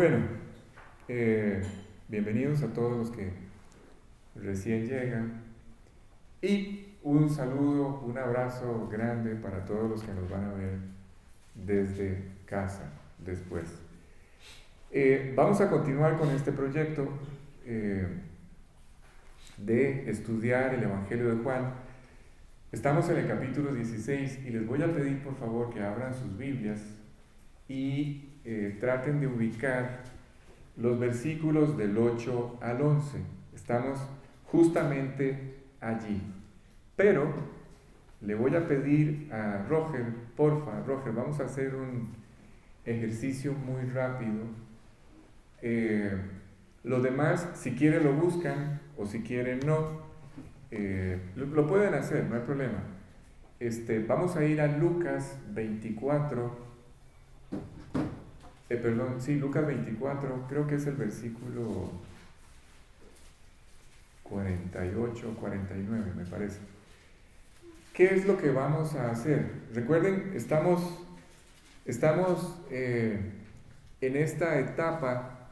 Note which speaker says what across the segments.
Speaker 1: Bueno, bienvenidos a todos los que recién llegan y un saludo, un abrazo grande para todos los que nos van a ver desde casa después. Vamos a continuar con este proyecto eh, de estudiar el Evangelio de Juan. Estamos en el capítulo 16 y les voy a pedir por favor que abran sus Biblias y traten de ubicar los versículos del 8 al 11. Estamos justamente allí. Pero le voy a pedir a Roger, porfa, Roger, vamos a hacer un ejercicio muy rápido. Los demás, si quieren lo buscan o si quieren no, lo pueden hacer, no hay problema. Vamos a ir a Lucas 24. Lucas 24, creo que es el versículo 48 o 49, me parece. ¿Qué es lo que vamos a hacer? Recuerden, estamos en esta etapa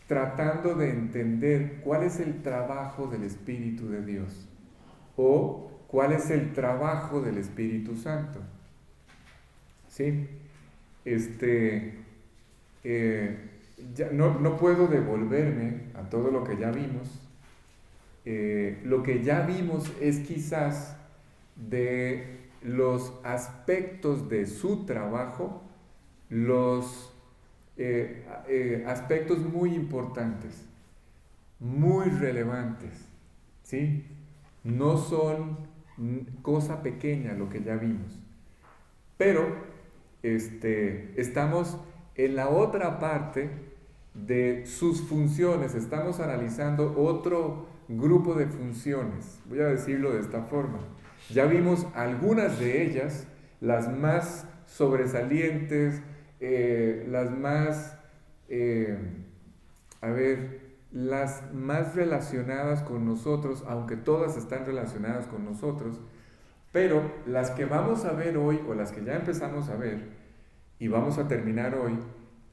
Speaker 1: tratando de entender cuál es el trabajo del Espíritu de Dios o cuál es el trabajo del Espíritu Santo. ¿Sí? Ya no puedo devolverme a todo lo que ya vimos. Lo que ya vimos es quizás de los aspectos de su trabajo, los aspectos muy importantes, muy relevantes, ¿sí? No son cosa pequeña lo que ya vimos, pero estamos en la otra parte de sus funciones, estamos analizando otro grupo de funciones, voy a decirlo de esta forma. Ya vimos algunas de ellas, las más sobresalientes, las más, las más relacionadas con nosotros, aunque todas están relacionadas con nosotros, pero las que vamos a ver hoy, o las que ya empezamos a ver, y vamos a terminar hoy,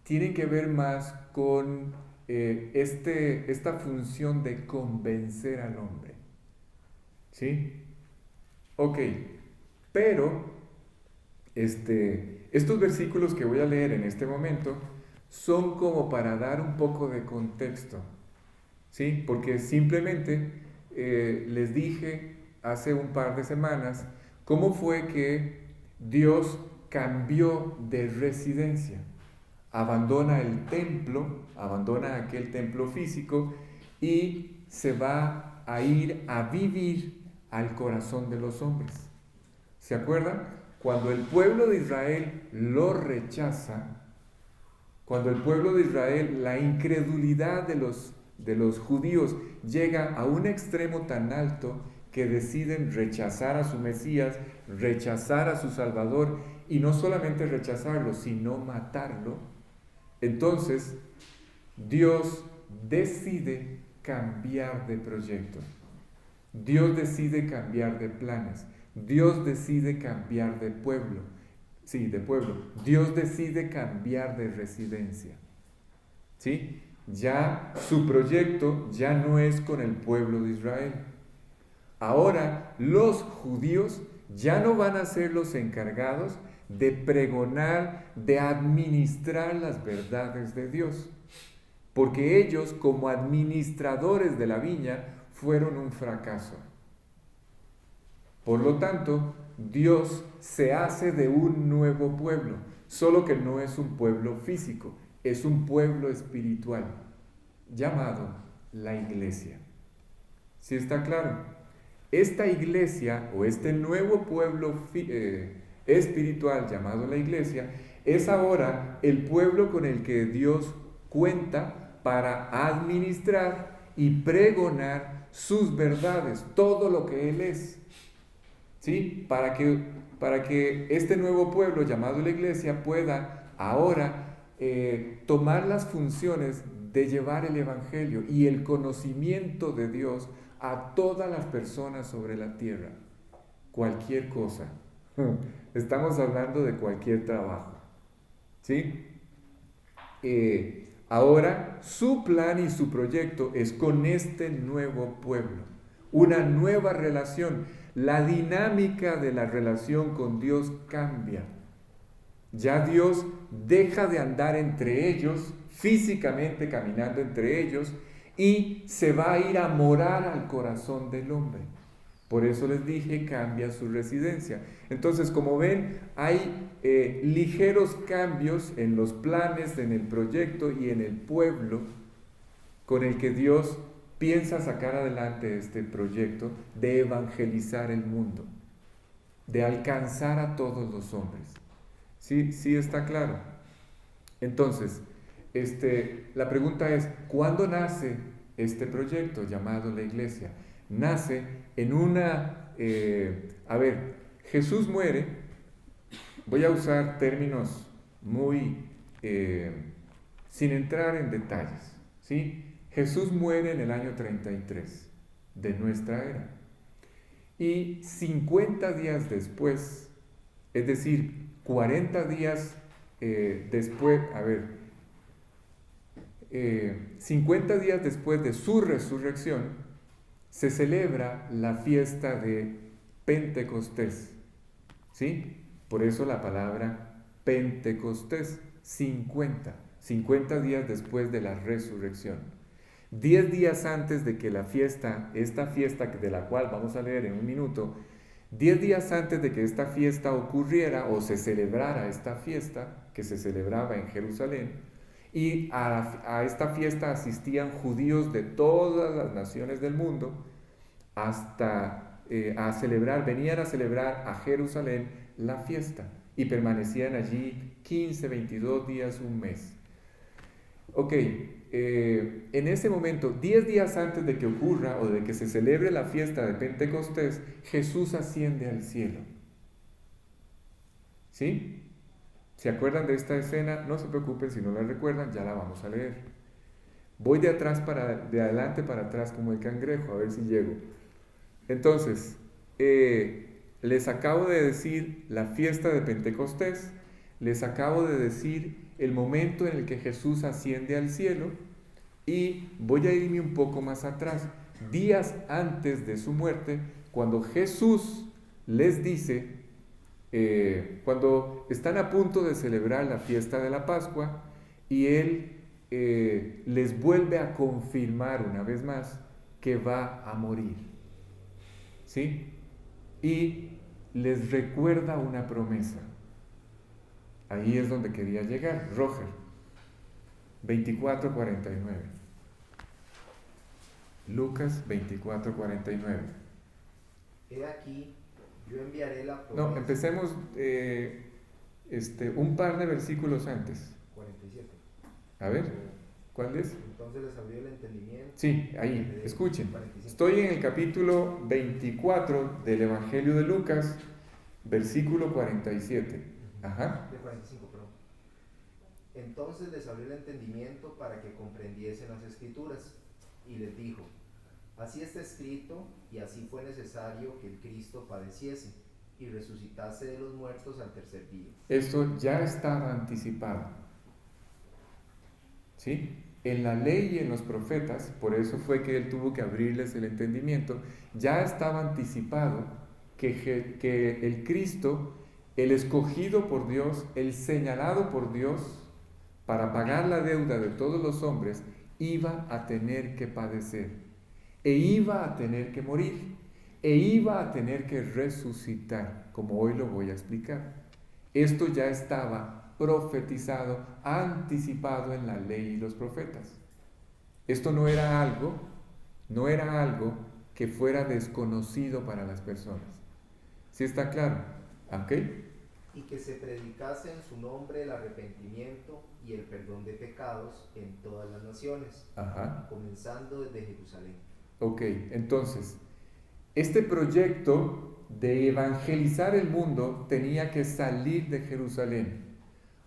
Speaker 1: tienen que ver más con esta función de convencer al hombre. ¿Sí? Ok, pero estos versículos que voy a leer en este momento son como para dar un poco de contexto. ¿Sí? Porque simplemente les dije hace un par de semanas cómo fue que Dios cambió de residencia. Abandona el templo, abandona aquel templo físico y se va a ir a vivir al corazón de los hombres. ¿Se acuerdan? Cuando el pueblo de Israel lo rechaza, cuando el pueblo de Israel, la incredulidad de los judíos llega a un extremo tan alto que deciden rechazar a su Mesías, rechazar a su Salvador, y no solamente rechazarlo, sino matarlo, entonces Dios decide cambiar de proyecto, Dios decide cambiar de planes, Dios decide cambiar de pueblo, Dios decide cambiar de residencia, ¿sí? Ya su proyecto ya no es con el pueblo de Israel. Ahora los judíos ya no van a ser los encargados de pregonar, de administrar las verdades de Dios, porque ellos como administradores de la viña fueron un fracaso. Por lo tanto, Dios se hace de un nuevo pueblo, solo que no es un pueblo físico, es un pueblo espiritual, llamado la iglesia. ¿Sí está claro? Esta iglesia o este nuevo pueblo espiritual llamado la iglesia es ahora el pueblo con el que Dios cuenta para administrar y pregonar sus verdades, todo lo que Él es. ¿Sí? Para que este nuevo pueblo llamado la iglesia pueda ahora tomar las funciones de llevar el evangelio y el conocimiento de Dios a todas las personas sobre la tierra. Cualquier cosa. Estamos hablando de cualquier trabajo. ¿Sí? ahora su plan y su proyecto es con este nuevo pueblo, una nueva relación. La dinámica de la relación con Dios cambia. Ya Dios deja de andar entre ellos, físicamente caminando entre ellos, y se va a ir a morar al corazón del hombre. Por eso les dije, cambia su residencia. Entonces, como ven, hay ligeros cambios en los planes, en el proyecto y en el pueblo con el que Dios piensa sacar adelante este proyecto de evangelizar el mundo, de alcanzar a todos los hombres. ¿Sí? ¿Sí está claro? Entonces, la pregunta es, ¿cuándo nace este proyecto llamado la iglesia? Nace en una... Jesús muere, voy a usar términos muy... sin entrar en detalles, ¿sí? Jesús muere en el año 33 de nuestra era. Y 50 días después, es decir, 40 días después, 50 días después de su resurrección, se celebra la fiesta de Pentecostés, ¿sí? Por eso la palabra Pentecostés, 50 días después de la resurrección. 10 días antes de que la fiesta, esta fiesta de la cual vamos a leer en un minuto, 10 días antes de que esta fiesta ocurriera o se celebrara esta fiesta, que se celebraba en Jerusalén, y a esta fiesta asistían judíos de todas las naciones del mundo venían a celebrar a Jerusalén la fiesta y permanecían allí 15, 22 días, un mes. Ok, en ese momento, 10 días antes de que ocurra o de que se celebre la fiesta de Pentecostés, Jesús asciende al cielo. ¿Sí? ¿Se acuerdan de esta escena? No se preocupen si no la recuerdan, ya la vamos a leer. Voy de adelante para atrás como el cangrejo, a ver si llego. Entonces, les acabo de decir la fiesta de Pentecostés, les acabo de decir el momento en el que Jesús asciende al cielo y voy a irme un poco más atrás, días antes de su muerte, cuando Jesús les dice, cuando están a punto de celebrar la fiesta de la Pascua y Él les vuelve a confirmar una vez más que va a morir, ¿sí? Y les recuerda una promesa. Ahí es donde quería llegar, Roger. 24:49. Lucas 24:49.
Speaker 2: He aquí, yo enviaré la promesa.
Speaker 1: No, empecemos un par de versículos antes.
Speaker 2: 47.
Speaker 1: A ver, ¿cuál es?
Speaker 2: Entonces les abrió el entendimiento.
Speaker 1: Sí, ahí, escuchen. Estoy en el capítulo 24 del Evangelio de Lucas, versículo 47. Ajá.
Speaker 2: De 45, perdón. Entonces les abrió el entendimiento para que comprendiesen las Escrituras, y les dijo: así está escrito, y así fue necesario que el Cristo padeciese y resucitase de los muertos al tercer día.
Speaker 1: Esto ya estaba anticipado, ¿sí? En la ley y en los profetas, por eso fue que él tuvo que abrirles el entendimiento, ya estaba anticipado que el Cristo, el escogido por Dios, el señalado por Dios para pagar la deuda de todos los hombres, iba a tener que padecer, e iba a tener que morir, e iba a tener que resucitar, como hoy lo voy a explicar. Esto ya estaba profetizado, anticipado en la ley y los profetas. Esto no era algo que fuera desconocido para las personas. ¿Sí está claro? ¿Ok?
Speaker 2: Y que se predicase en su nombre el arrepentimiento y el perdón de pecados en todas las naciones,
Speaker 1: Ajá.
Speaker 2: comenzando desde Jerusalén.
Speaker 1: Ok, entonces, este proyecto de evangelizar el mundo tenía que salir de Jerusalén,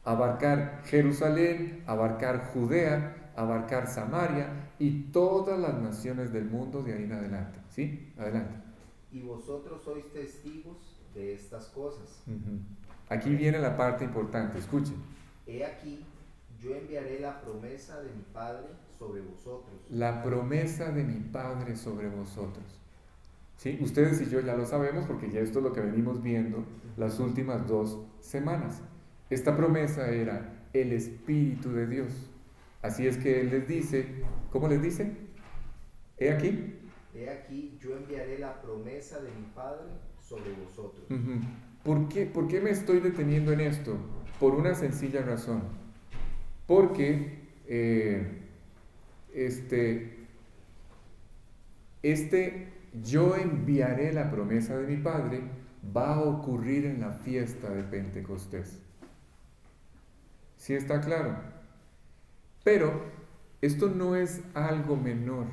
Speaker 1: abarcar Jerusalén, abarcar Judea, abarcar Samaria y todas las naciones del mundo de ahí en adelante. ¿Sí? Adelante.
Speaker 2: Y vosotros sois testigos de estas cosas.
Speaker 1: Uh-huh. Aquí viene la parte importante, escuchen.
Speaker 2: He aquí, yo enviaré la promesa de mi Padre sobre vosotros.
Speaker 1: La promesa de mi Padre sobre vosotros. ¿Sí? Ustedes y yo ya lo sabemos porque ya esto es lo que venimos viendo las últimas 2 semanas. Esta promesa era el Espíritu de Dios. Así es que Él les dice, ¿cómo les dice? He aquí.
Speaker 2: He aquí, yo enviaré la promesa de mi Padre sobre vosotros.
Speaker 1: ¿Por qué me estoy deteniendo en esto? Por una sencilla razón. Porque yo enviaré la promesa de mi Padre va a ocurrir en la fiesta de Pentecostés. ¿Sí está claro? Pero esto no es algo menor.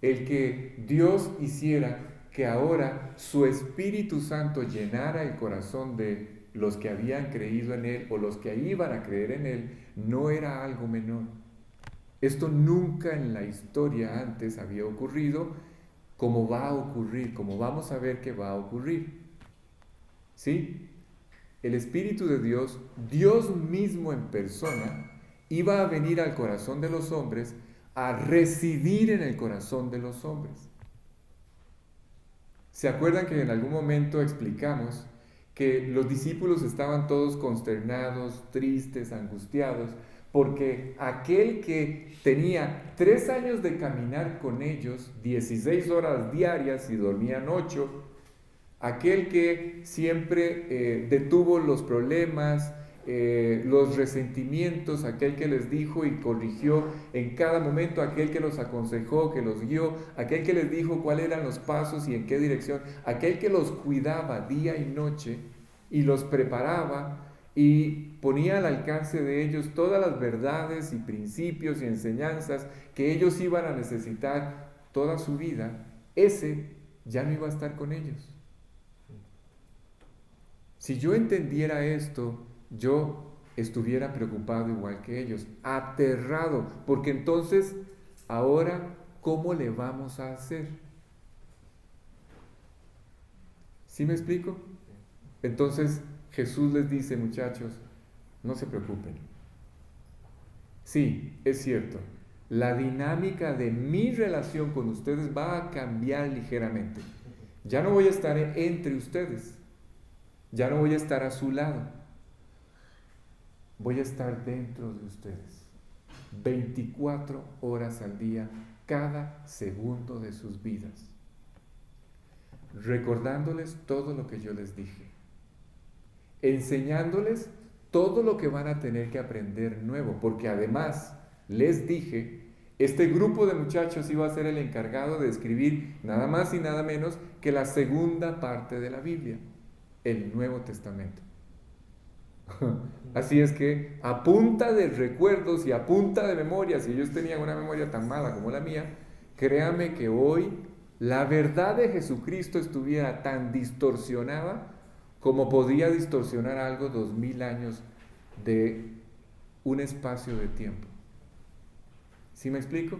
Speaker 1: El que Dios hiciera que ahora su Espíritu Santo llenara el corazón de los que habían creído en Él o los que iban a creer en Él, no era algo menor. Esto nunca en la historia antes había ocurrido, como va a ocurrir, como vamos a ver que va a ocurrir. ¿Sí? El Espíritu de Dios, Dios mismo en persona, iba a venir al corazón de los hombres, a residir en el corazón de los hombres. ¿Se acuerdan que en algún momento explicamos que los discípulos estaban todos consternados, tristes, angustiados, porque aquel que tenía 3 años de caminar con ellos, 16 horas diarias y dormían 8, aquel que siempre detuvo los problemas, los resentimientos, aquel que les dijo y corrigió en cada momento, aquel que los aconsejó, que los guió, aquel que les dijo cuáles eran los pasos y en qué dirección, aquel que los cuidaba día y noche y los preparaba y ponía al alcance de ellos todas las verdades y principios y enseñanzas que ellos iban a necesitar toda su vida, ese ya no iba a estar con ellos. Si yo entendiera esto, yo estuviera preocupado igual que ellos, aterrado, porque entonces, ahora, ¿cómo le vamos a hacer? ¿Sí me explico? Entonces Jesús les dice, muchachos, no se preocupen. Sí, es cierto, la dinámica de mi relación con ustedes va a cambiar ligeramente. Ya no voy a estar entre ustedes, ya no voy a estar a su lado, voy a estar dentro de ustedes, 24 horas al día, cada segundo de sus vidas, recordándoles todo lo que yo les dije, enseñándoles todo lo que van a tener que aprender nuevo, porque además les dije, este grupo de muchachos iba a ser el encargado de escribir nada más y nada menos que la segunda parte de la Biblia, el Nuevo Testamento. Así es que a punta de recuerdos y a punta de memoria, si ellos tenían una memoria tan mala como la mía, créame que hoy la verdad de Jesucristo estuviera tan distorsionada como podía distorsionar algo 2000 años de un espacio de tiempo. ¿Sí me explico?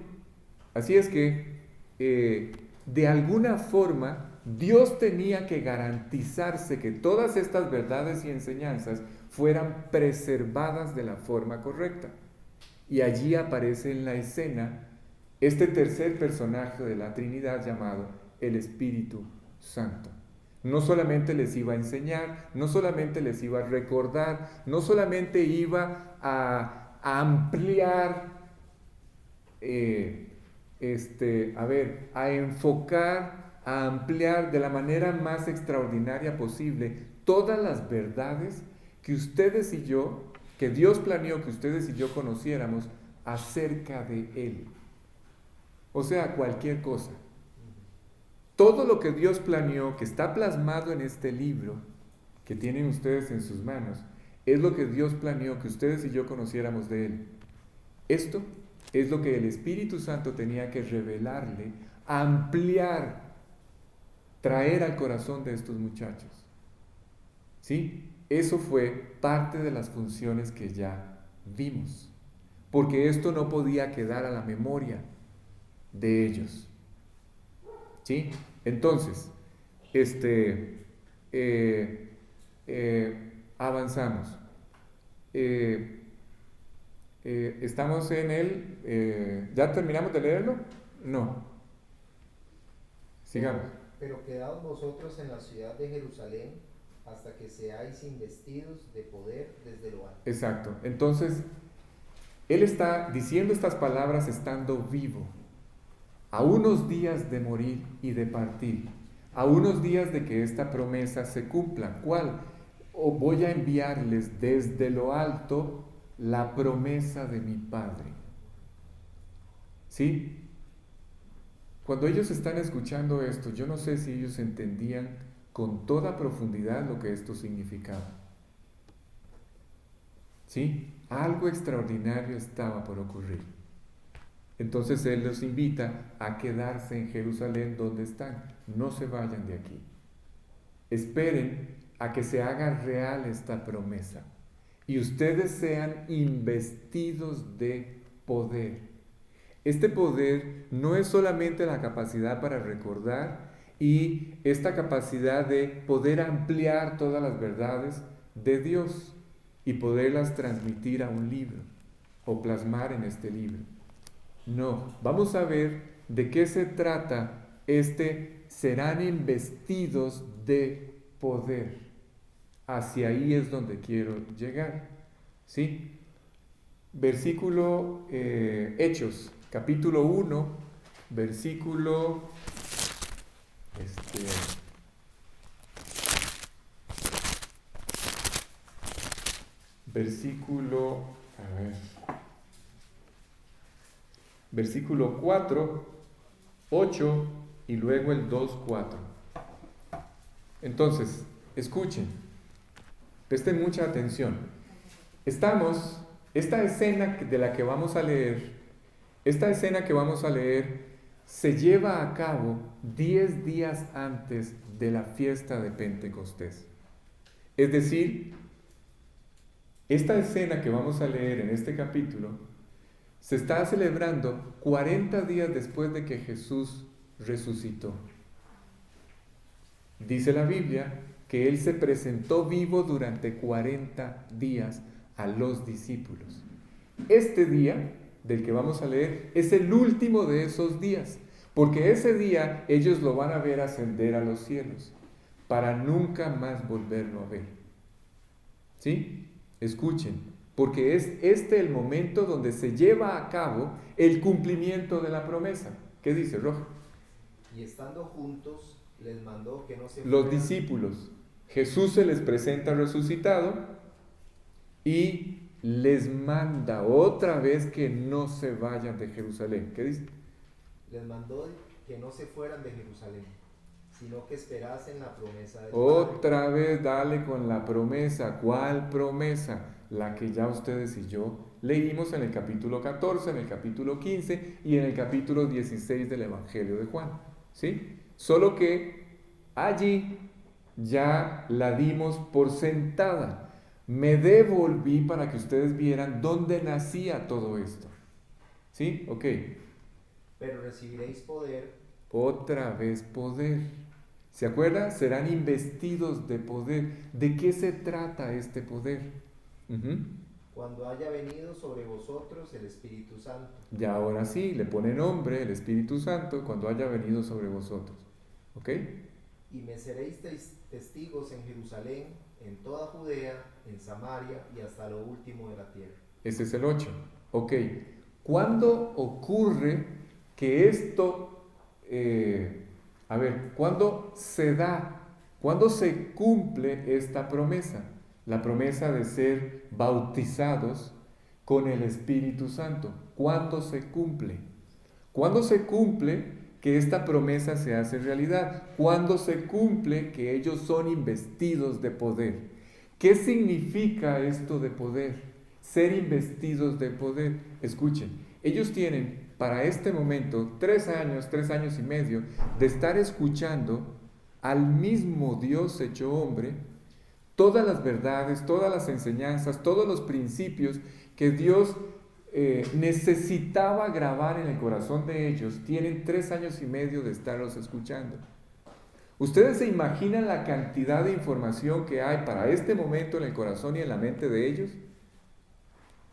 Speaker 1: Así es que de alguna forma Dios tenía que garantizarse que todas estas verdades y enseñanzas fueran preservadas de la forma correcta. Y allí aparece en la escena este tercer personaje de la Trinidad llamado el Espíritu Santo. No solamente les iba a enseñar, no solamente les iba a recordar, no solamente iba a ampliar, a enfocar, a ampliar de la manera más extraordinaria posible todas las verdades que ustedes y yo, que Dios planeó que ustedes y yo conociéramos acerca de Él. O sea, cualquier cosa. Todo lo que Dios planeó, que está plasmado en este libro que tienen ustedes en sus manos, es lo que Dios planeó que ustedes y yo conociéramos de Él. Esto es lo que el Espíritu Santo tenía que revelarle, ampliar, traer al corazón de estos muchachos. ¿Sí? Eso fue parte de las funciones que ya vimos, porque esto no podía quedar a la memoria de ellos. ¿Sí? Entonces, avanzamos. estamos en ¿ya terminamos de leerlo? No. Sigamos.
Speaker 2: Pero quedaos vosotros en la ciudad de Jerusalén hasta que seáis investidos de poder desde lo alto.
Speaker 1: Exacto. Entonces, él está diciendo estas palabras estando vivo, a unos días de morir y de partir, a unos días de que esta promesa se cumpla. ¿Cuál? Voy a enviarles desde lo alto la promesa de mi Padre. ¿Sí? Cuando ellos están escuchando esto, yo no sé si ellos entendían con toda profundidad lo que esto significaba. ¿Sí? Algo extraordinario estaba por ocurrir. Entonces Él los invita a quedarse en Jerusalén donde están. No se vayan de aquí. Esperen a que se haga real esta promesa y ustedes sean investidos de poder. Este poder no es solamente la capacidad para recordar y esta capacidad de poder ampliar todas las verdades de Dios y poderlas transmitir a un libro o plasmar en este libro. No, vamos a ver de qué se trata serán investidos de poder. Hacia ahí es donde quiero llegar. ¿Sí? Versículo Hechos, capítulo 1, versículo versículo 4, 8 y luego el 2, 4. Entonces, escuchen, presten mucha atención. Esta escena de la que vamos a leer, se lleva a cabo 10 días antes de la fiesta de Pentecostés. Es decir, esta escena que vamos a leer en este capítulo se está celebrando 40 días después de que Jesús resucitó. Dice la Biblia que Él se presentó vivo durante 40 días a los discípulos. Este día del que vamos a leer es el último de esos días, porque ese día ellos lo van a ver ascender a los cielos para nunca más volverlo a ver. ¿Sí? Escuchen, porque es este el momento donde se lleva a cabo el cumplimiento de la promesa. ¿Qué dice Roja?
Speaker 2: Y estando juntos, les mandó que no se
Speaker 1: Los
Speaker 2: fueran.
Speaker 1: discípulos, Jesús se les presenta resucitado y les manda otra vez que no se vayan de Jerusalén. ¿Qué dice?
Speaker 2: Les mandó que no se fueran de Jerusalén, sino que esperasen la promesa del
Speaker 1: Otra vez dale con la promesa. ¿Cuál promesa? La que ya ustedes y yo leímos en el capítulo 14, en el capítulo 15 y en el capítulo 16 del Evangelio de Juan. ¿Sí? Solo que allí ya la dimos por sentada. Me devolví para que ustedes vieran dónde nacía todo esto. ¿Sí? Ok.
Speaker 2: Pero recibiréis poder.
Speaker 1: Otra vez poder. ¿Se acuerdan? Serán investidos de poder. ¿De qué se trata este poder?
Speaker 2: Cuando haya venido sobre vosotros el Espíritu Santo.
Speaker 1: Y ahora sí, le pone nombre el Espíritu Santo cuando haya venido sobre vosotros. ¿Ok?
Speaker 2: Y me seréis testigos en Jerusalén, en toda Judea, en Samaria y hasta lo último de la tierra.
Speaker 1: Ese es el 8. Ok. ¿Cuándo ocurre que esto... ¿cuándo se da? ¿Cuándo se cumple esta promesa? La promesa de ser bautizados con el Espíritu Santo. ¿Cuándo se cumple? ¿Cuándo se cumple que esta promesa se hace realidad? ¿Cuándo se cumple que ellos son investidos de poder? ¿Qué significa esto de poder? Ser investidos de poder. Escuchen, ellos tienen para este momento 3 años y medio de estar escuchando al mismo Dios hecho hombre, todas las verdades, todas las enseñanzas, todos los principios que Dios necesitaba grabar en el corazón de ellos. Tienen 3 años y medio de estarlos escuchando. ¿Ustedes se imaginan la cantidad de información que hay para este momento en el corazón y en la mente de ellos?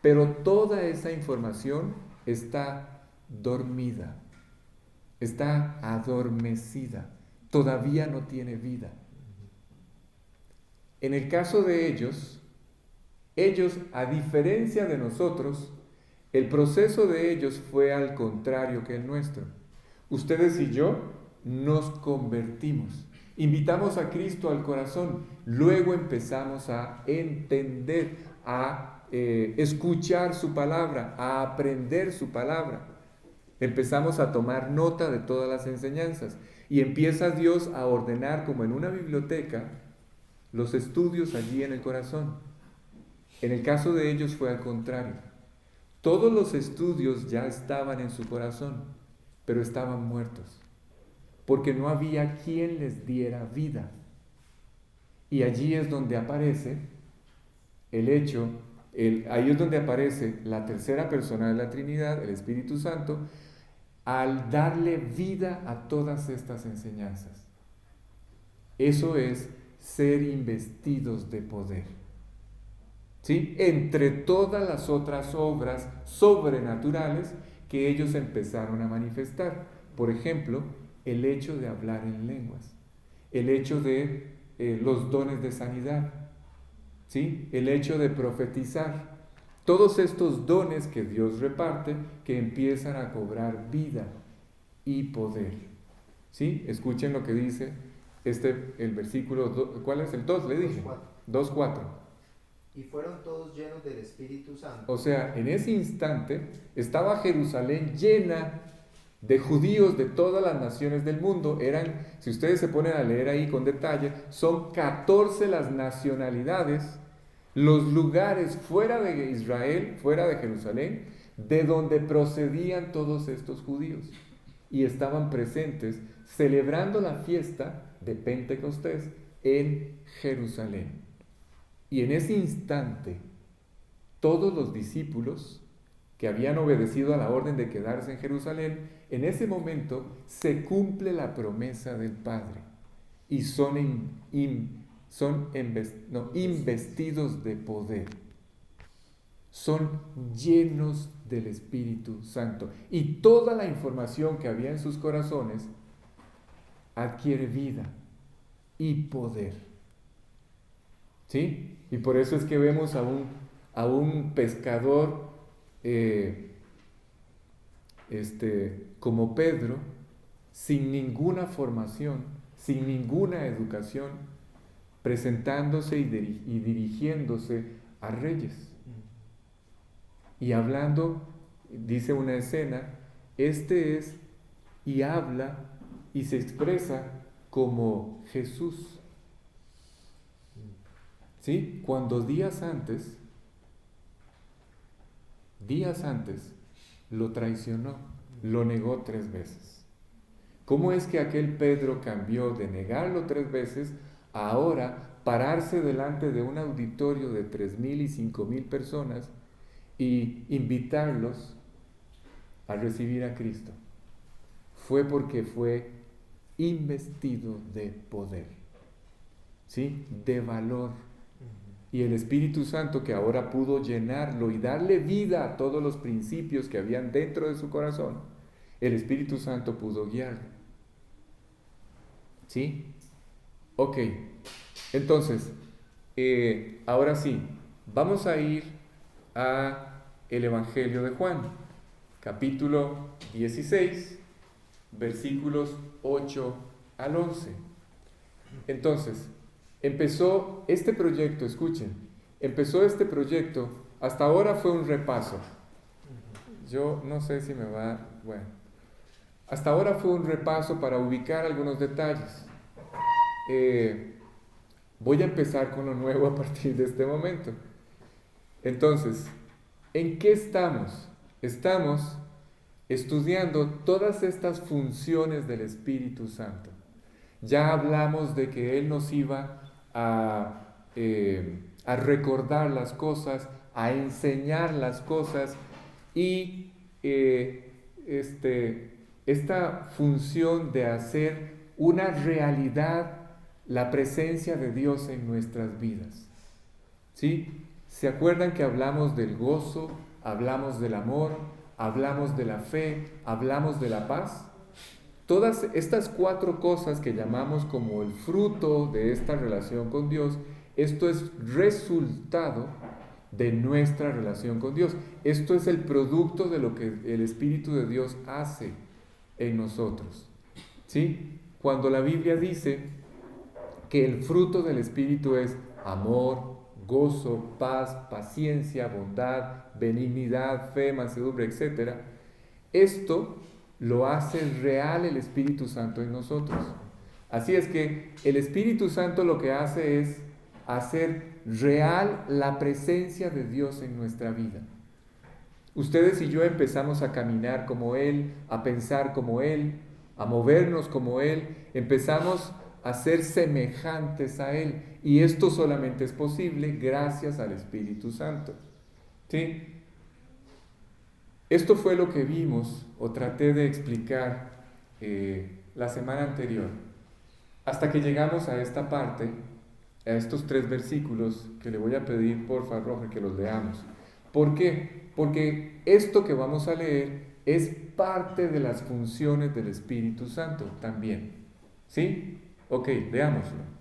Speaker 1: pero toda esa información está dormida, está adormecida, todavía no tiene vida. En el caso de ellos, a diferencia de nosotros, el proceso de ellos fue al contrario que el nuestro. Ustedes y yo nos convertimos, invitamos a Cristo al corazón, luego empezamos a entender, a escuchar su palabra, a aprender su palabra. Empezamos a tomar nota de todas las enseñanzas y empieza Dios a ordenar como en una biblioteca los estudios allí en el corazón. En el caso de ellos fue al contrario. Todos los estudios ya estaban en su corazón, pero estaban muertos, porque no había quien les diera vida. Y allí es donde aparece ahí es donde aparece la tercera persona de la Trinidad, el Espíritu Santo, al darle vida a todas estas enseñanzas. Eso es ser investidos de poder. ¿Sí? Entre todas las otras obras sobrenaturales que ellos empezaron a manifestar. Por ejemplo, el hecho de hablar en lenguas, el hecho de los dones de sanidad, ¿sí? El hecho de profetizar. Todos estos dones que Dios reparte que empiezan a cobrar vida y poder. ¿Sí? Escuchen lo que dice el versículo, ¿cuál es el 2? Le dije. 2:4.
Speaker 2: Y fueron todos llenos del Espíritu Santo.
Speaker 1: O sea, en ese instante estaba Jerusalén llena de judíos de todas las naciones del mundo. Eran, si ustedes se ponen a leer ahí con detalle, son 14 las nacionalidades, los lugares fuera de Israel, fuera de Jerusalén, de donde procedían todos estos judíos. Y estaban presentes celebrando la fiesta de Pentecostés en Jerusalén. Y en ese instante, todos los discípulos que habían obedecido a la orden de quedarse en Jerusalén, en ese momento se cumple la promesa del Padre y son investidos de poder. Son llenos del Espíritu Santo. Y toda la información que había en sus corazones adquiere vida y poder. ¿Sí? Y por eso es que vemos a un pescador como Pedro, sin ninguna formación, sin ninguna educación, presentándose y dirigiéndose a reyes. Y hablando, dice una escena, y habla y se expresa como Jesús. ¿Sí? Cuando días antes lo traicionó, lo negó 3 veces. ¿Cómo es que aquel Pedro cambió de negarlo 3 veces a ahora pararse delante de un auditorio de 3,000 y 5,000 personas y invitarlos a recibir a Cristo? Fue porque fue investido de poder, ¿sí? De valor. Y el Espíritu Santo, que ahora pudo llenarlo y darle vida a todos los principios que habían dentro de su corazón, el Espíritu Santo pudo guiarlo. ¿Sí? Ok. Entonces, ahora sí, vamos a ir a el Evangelio de Juan, capítulo 16, versículos 8 al 11. Entonces, empezó este proyecto, hasta ahora fue un repaso. Yo no sé si me va, bueno. Hasta ahora fue un repaso para ubicar algunos detalles. Voy a empezar con lo nuevo a partir de este momento. Entonces, ¿en qué estamos? Estamos estudiando todas estas funciones del Espíritu Santo. Ya hablamos de que Él nos iba a recordar las cosas, a enseñar las cosas y esta función de hacer una realidad la presencia de Dios en nuestras vidas. ¿Sí? ¿Se acuerdan que hablamos del gozo, hablamos del amor, hablamos de la fe, hablamos de la paz? Todas estas 4 cosas que llamamos como el fruto de esta relación con Dios, esto es resultado de nuestra relación con Dios. Esto es el producto de lo que el Espíritu de Dios hace en nosotros. ¿Sí? Cuando la Biblia dice que el fruto del Espíritu es amor, gozo, paz, paciencia, bondad, benignidad, fe, mansedumbre, etc., esto lo hace real el Espíritu Santo en nosotros. Así es que el Espíritu Santo lo que hace es hacer real la presencia de Dios en nuestra vida. Ustedes y yo empezamos a caminar como Él, a pensar como Él, a movernos como Él, empezamos a ser semejantes a Él. Y esto solamente es posible gracias al Espíritu Santo. ¿Sí? Esto fue lo que vimos o traté de explicar la semana anterior, hasta que llegamos a esta parte, a estos 3 versículos que le voy a pedir por favor, Roger, que los leamos. ¿Por qué? Porque esto que vamos a leer es parte de las funciones del Espíritu Santo también. ¿Sí? Ok, leámoslo.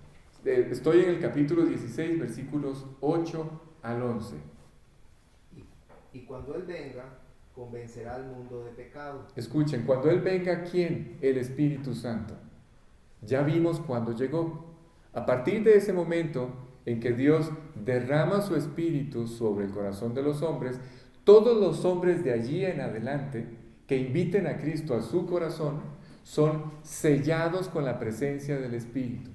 Speaker 1: Estoy en el capítulo 16, versículos 8 al 11.
Speaker 2: Y cuando Él venga, convencerá al mundo de pecado.
Speaker 1: Escuchen, cuando Él venga, ¿quién? El Espíritu Santo. Ya vimos cuando llegó. A partir de ese momento en que Dios derrama su Espíritu sobre el corazón de los hombres, todos los hombres de allí en adelante que inviten a Cristo a su corazón son sellados con la presencia del Espíritu.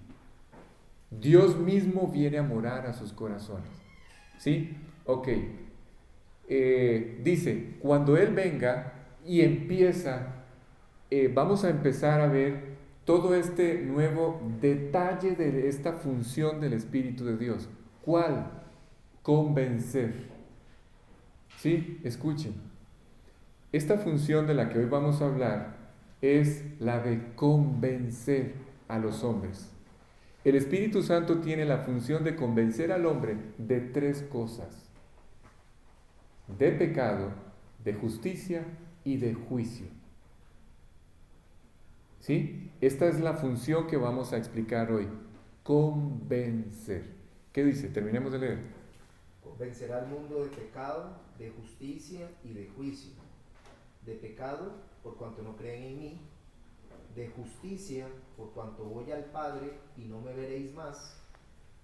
Speaker 1: Dios mismo viene a morar a sus corazones. ¿Sí? Ok. Dice, cuando Él venga y empieza, vamos a empezar a ver todo este nuevo detalle de esta función del Espíritu de Dios. ¿Cuál? Convencer. ¿Sí? Escuchen. Esta función de la que hoy vamos a hablar es la de convencer a los hombres. El Espíritu Santo tiene la función de convencer al hombre de 3 cosas: de pecado, de justicia y de juicio. ¿Sí? Esta es la función que vamos a explicar hoy. Convencer. ¿Qué dice? Terminemos de leer.
Speaker 2: Convencerá al mundo de pecado, de justicia y de juicio. De pecado, por cuanto no creen en mí. De justicia, por cuanto voy al Padre y no me veréis más.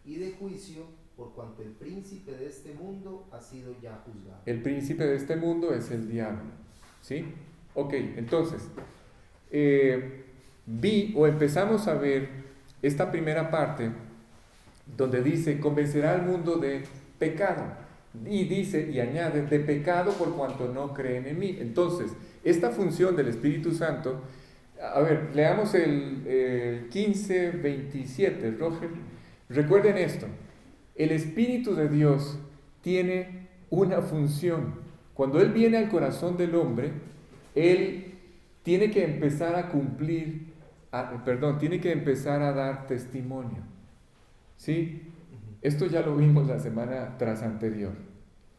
Speaker 2: Y de juicio, por cuanto el príncipe de este mundo ha sido ya juzgado.
Speaker 1: El príncipe de este mundo es el diablo. ¿Sí? Ok, entonces, empezamos a ver esta primera parte donde dice, convencerá al mundo de pecado. Y dice, y añade, de pecado por cuanto no creen en mí. Entonces, esta función del Espíritu Santo, a ver, leamos el 15, 27, Roger. Recuerden esto, el Espíritu de Dios tiene una función. Cuando Él viene al corazón del hombre, Él tiene que empezar a tiene que empezar a dar testimonio. ¿Sí? Esto ya lo vimos la semana tras anterior.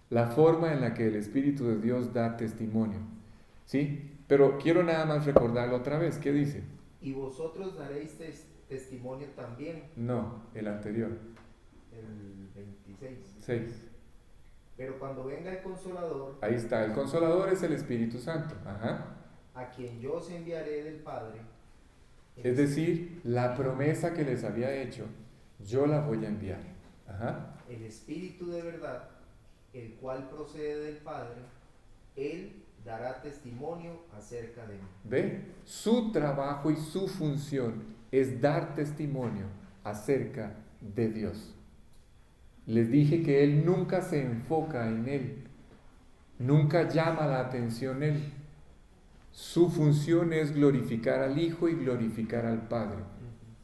Speaker 1: La forma en la que el Espíritu de Dios da testimonio. ¿Sí? Pero quiero nada más recordarlo otra vez. ¿Qué dice?
Speaker 2: Y vosotros daréis testimonio también.
Speaker 1: No, el anterior.
Speaker 2: El 26.
Speaker 1: 6.
Speaker 2: Pero cuando venga el Consolador.
Speaker 1: Ahí está, el Consolador es el Espíritu Santo. Ajá.
Speaker 2: A quien yo os enviaré del Padre.
Speaker 1: Es decir, la promesa que les había hecho, yo la voy a enviar. Ajá.
Speaker 2: El Espíritu de verdad, el cual procede del Padre, Él dará testimonio acerca de mí.
Speaker 1: ¿Ve? Su trabajo y su función es dar testimonio acerca de Dios. Les dije que Él nunca se enfoca en Él, nunca llama la atención Él. Su función es glorificar al Hijo y glorificar al Padre.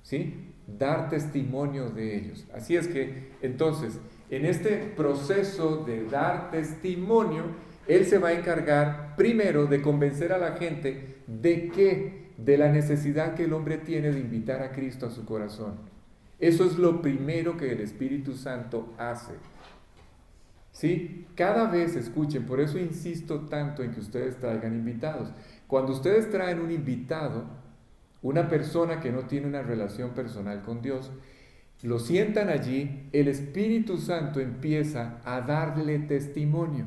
Speaker 1: ¿Sí? Dar testimonio de ellos. Así es que, entonces, en este proceso de dar testimonio, Él se va a encargar primero de convencer a la gente de qué, de la necesidad que el hombre tiene de invitar a Cristo a su corazón. Eso es lo primero que el Espíritu Santo hace. ¿Sí? Cada vez escuchen, por eso insisto tanto en que ustedes traigan invitados. Cuando ustedes traen un invitado, una persona que no tiene una relación personal con Dios, lo sientan allí, el Espíritu Santo empieza a darle testimonio.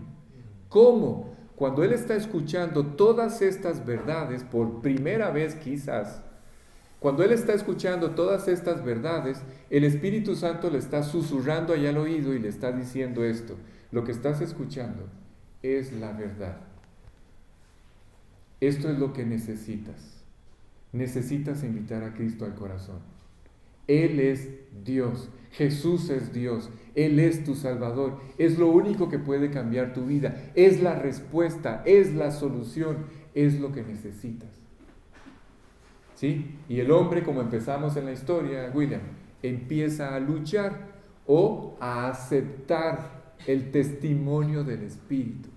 Speaker 1: ¿Cómo? Cuando él está escuchando todas estas verdades, por primera vez quizás, cuando él está escuchando todas estas verdades, el Espíritu Santo le está susurrando allá al oído y le está diciendo esto: lo que estás escuchando es la verdad. Esto es lo que necesitas. Necesitas invitar a Cristo al corazón. Él es Dios, Jesús es Dios, Él es tu Salvador, es lo único que puede cambiar tu vida, es la respuesta, es la solución, es lo que necesitas. ¿Sí? Y el hombre, como empezamos en la historia, William, empieza a luchar o a aceptar el testimonio del Espíritu,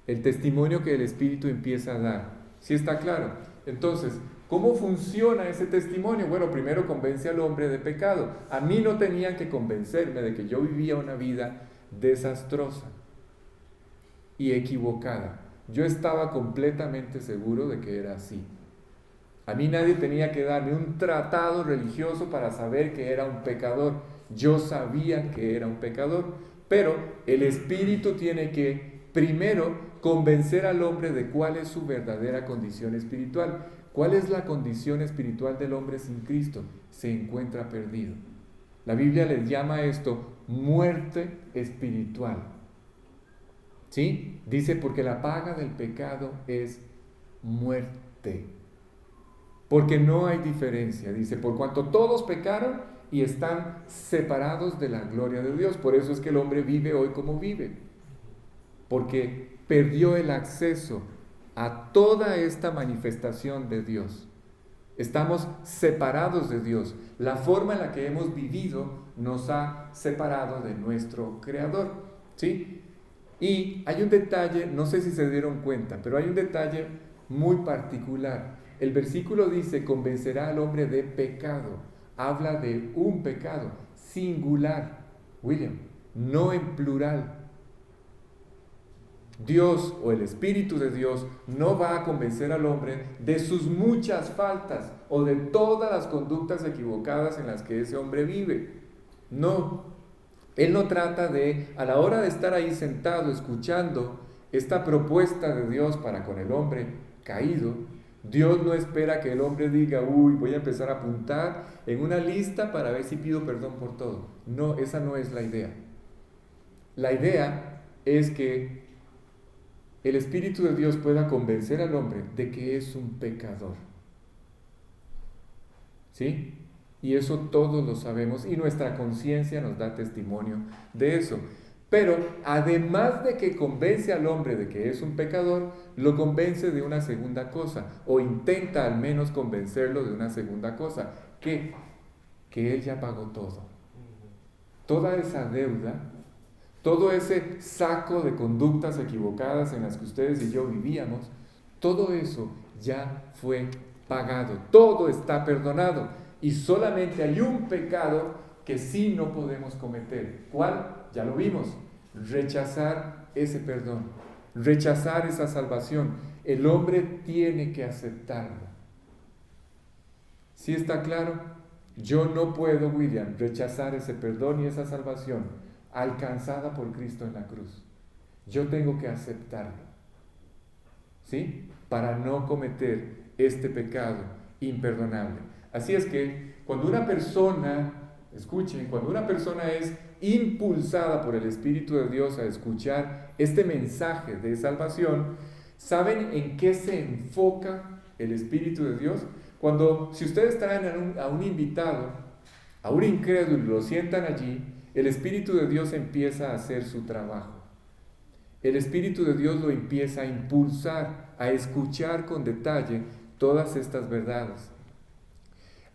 Speaker 1: el testimonio que el Espíritu empieza a dar. ¿Sí está claro? Entonces, ¿cómo funciona ese testimonio? Bueno, primero convence al hombre de pecado. A mí no tenían que convencerme de que yo vivía una vida desastrosa y equivocada. Yo estaba completamente seguro de que era así. A mí nadie tenía que darme un tratado religioso para saber que era un pecador. Yo sabía que era un pecador, pero el Espíritu tiene que primero convencer al hombre de cuál es su verdadera condición espiritual. ¿Cuál es la condición espiritual del hombre sin Cristo? Se encuentra perdido. La Biblia les llama a esto muerte espiritual. ¿Sí? Dice, porque la paga del pecado es muerte. Porque no hay diferencia. Dice, por cuanto todos pecaron y están separados de la gloria de Dios. Por eso es que el hombre vive hoy como vive. Porque perdió el acceso a toda esta manifestación de Dios. Estamos separados de Dios. La forma en la que hemos vivido nos ha separado de nuestro Creador. ¿Sí? Y hay un detalle, no sé si se dieron cuenta, pero hay un detalle muy particular. El versículo dice, convencerá al hombre de pecado. Habla de un pecado singular, William, no en plural. Dios o el Espíritu de Dios no va a convencer al hombre de sus muchas faltas o de todas las conductas equivocadas en las que ese hombre vive. No, Él no trata de, a la hora de estar ahí sentado escuchando esta propuesta de Dios para con el hombre caído, Dios no espera que el hombre diga, uy, voy a empezar a apuntar en una lista para ver si pido perdón por todo. No, esa no es la idea. La idea es que el Espíritu de Dios pueda convencer al hombre de que es un pecador. ¿Sí? Y eso todos lo sabemos y nuestra conciencia nos da testimonio de eso. Pero además de que convence al hombre de que es un pecador, lo convence de una segunda cosa, o intenta al menos convencerlo de una segunda cosa, que él ya pagó todo. Toda esa deuda, todo ese saco de conductas equivocadas en las que ustedes y yo vivíamos, todo eso ya fue pagado, todo está perdonado y solamente hay un pecado que sí no podemos cometer. ¿Cuál? Ya lo vimos, rechazar ese perdón, rechazar esa salvación. El hombre tiene que aceptarlo. ¿Sí está claro? Yo no puedo, William, rechazar ese perdón y esa salvación alcanzada por Cristo en la cruz. Yo tengo que aceptarlo, ¿sí? Para no cometer este pecado imperdonable. Así es que cuando una persona, escuchen, cuando una persona es impulsada por el Espíritu de Dios a escuchar este mensaje de salvación, ¿saben en qué se enfoca el Espíritu de Dios? Cuando, si ustedes traen a un invitado, a un incrédulo y lo sientan allí, el Espíritu de Dios empieza a hacer su trabajo. El Espíritu de Dios lo empieza a impulsar, a escuchar con detalle todas estas verdades.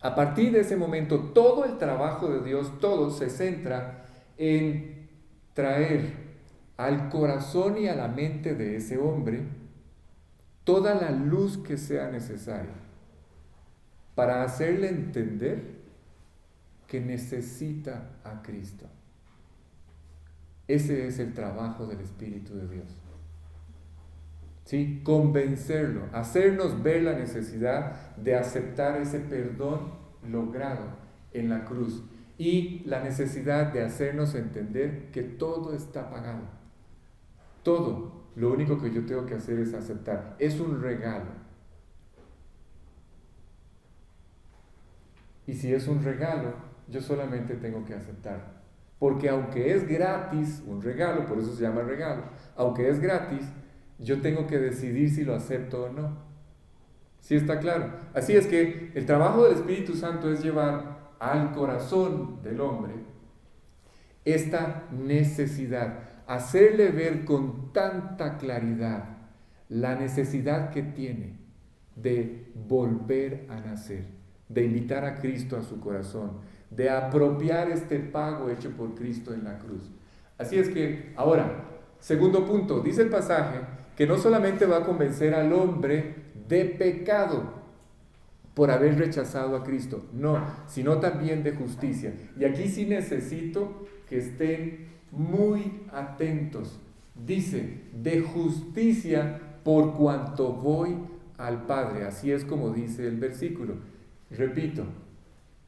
Speaker 1: A partir de ese momento, todo el trabajo de Dios, todo se centra en traer al corazón y a la mente de ese hombre toda la luz que sea necesaria para hacerle entender que necesita a Cristo. Ese es el trabajo del Espíritu de Dios. ¿Sí? Convencerlo, hacernos ver la necesidad de aceptar ese perdón logrado en la cruz y la necesidad de hacernos entender que todo está pagado. Todo. Lo único que yo tengo que hacer es aceptar. Es un regalo. Y si es un regalo, yo solamente tengo que aceptarlo. Porque aunque es gratis, un regalo, por eso se llama regalo, aunque es gratis, yo tengo que decidir si lo acepto o no. ¿Sí está claro? Así es que el trabajo del Espíritu Santo es llevar al corazón del hombre esta necesidad, hacerle ver con tanta claridad la necesidad que tiene de volver a nacer, de invitar a Cristo a su corazón, de apropiar este pago hecho por Cristo en la cruz. Así es que, ahora, segundo punto, dice el pasaje que no solamente va a convencer al hombre de pecado por haber rechazado a Cristo, no, sino también de justicia. Y aquí sí necesito que estén muy atentos. Dice, de justicia por cuanto voy al Padre. Así es como dice el versículo. Repito,